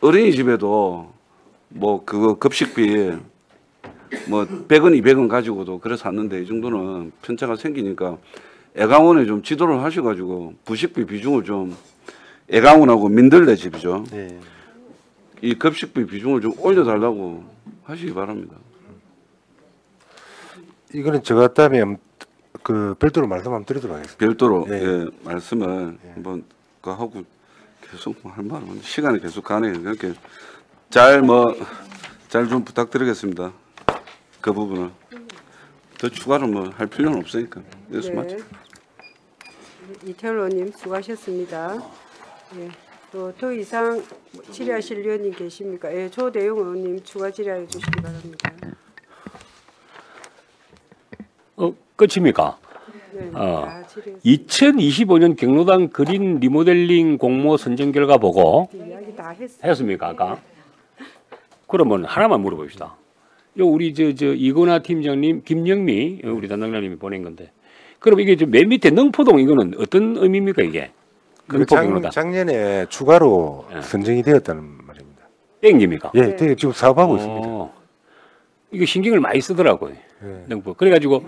어린이집에도 뭐 그거 급식비 뭐 100원, 200원 가지고도 그래서 샀는데 이 정도는 편차가 생기니까 애광원에 좀 지도를 하셔가지고 부식비 비중을 좀 애광원하고 민들레집이죠. 네. 이 급식비 비중을 좀 올려달라고 하시기 바랍니다. 이거는 제가 다음에 그 별도로 말씀 한번 드리도록 하겠습니다. 별도로 예. 예, 말씀을 한번 그 하고 계속 할 말은 시간이 계속 가네요. 그렇게 잘 좀 부탁드리겠습니다. 그 부분을 더 추가로 뭐 할 필요는 없으니까. 네. 이태원 의원님 수고하셨습니다. 예. 또 더 이상 질의하실 의원님 계십니까? 예, 조대용 의원님 추가 질의해 주시기 바랍니다. 끝입니까? 네. 2025년 경로당 그린 리모델링 공모 선정 결과 보고 이야기 다 했어요. 했습니까 아까? 그러면 하나만 물어봅시다. 요 우리 저 이건화 팀장님, 김영미 우리 담당자님이 보낸 건데, 그럼 이게 맨 밑에 능포동 이거는 어떤 의미입니까 이게? 작년에 추가로 선정이 되었다는 말입니다. 땡깁니까? 예, 네. 지금 사업하고 있습니다. 이거 신경을 많이 쓰더라고요. 네. 능포. 그래가지고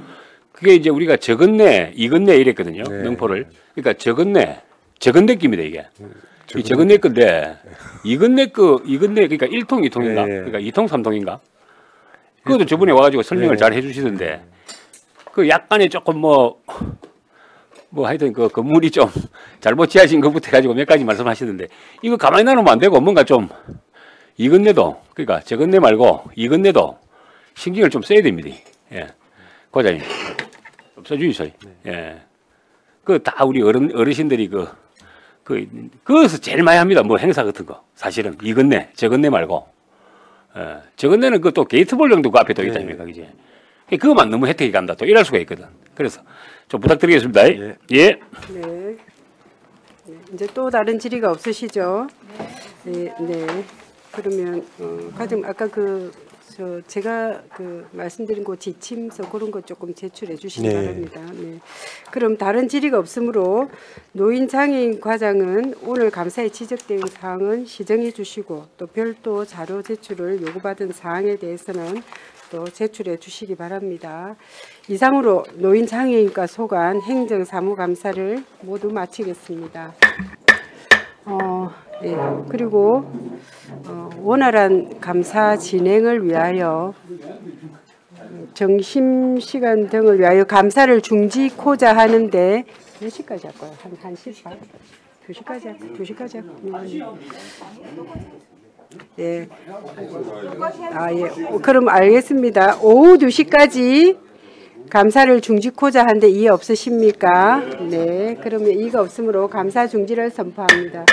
그게 이제 우리가 적은내, 이건내 이랬거든요. 네. 능포를. 그러니까 적은내 끼입니다 이게. 이 적은내 건데 이건내 그러니까 1통, 2통인가? 네. 그러니까 2통, 3통인가? 그것도 저번에 와가지고 설명을 잘 해주시던데 그 약간의 조금 뭐 하여튼 그 건물이 좀 잘못 지어진 것부터 해가지고 몇 가지 말씀하시는데 이거 가만히 놔놓으면 안 되고 뭔가 좀 이건내도 그러니까 저건내 말고 이건내도 신경을 좀 써야 됩니다. 예, 과장님 써주이소요. 예, 그 다 우리 어르신들이 그것을 제일 많이 합니다. 뭐 행사 같은 거 사실은 이건내 저건내 말고 저건내는 그 또 게이트볼 정도 그 앞에 또 있다 아닙니까, 그지? 그거만 너무 혜택이 간다 또 이럴 수가 있거든. 그래서 좀 부탁드리겠습니다. 예. 네. 네. 이제 또 다른 질의가 없으시죠? 네. 네. 그러면 과장 아까 제가 말씀드린 그 지침서 그런 거 조금 제출해 주시기 바랍니다. 네. 그럼 다른 질의가 없으므로 노인장애인 과장은 오늘 감사에 지적된 사항은 시정해 주시고 또 별도 자료 제출을 요구받은 사항에 대해서는 또 제출해 주시기 바랍니다. 이상으로 노인장애인과 소관 행정사무감사를 모두 마치겠습니다. 네. 그리고 원활한 감사 진행을 위하여 점심시간 등을 위하여 감사를 중지코자 하는데 몇 시까지 할 거예요? 한 1시 반? 2시까지 할까요? 2시까지 할까요? 예. 예. 그럼 알겠습니다. 오후 2시까지 감사를 중지코자 한데 이의 없으십니까? 네. 그러면 이의가 없으므로 감사 중지를 선포합니다.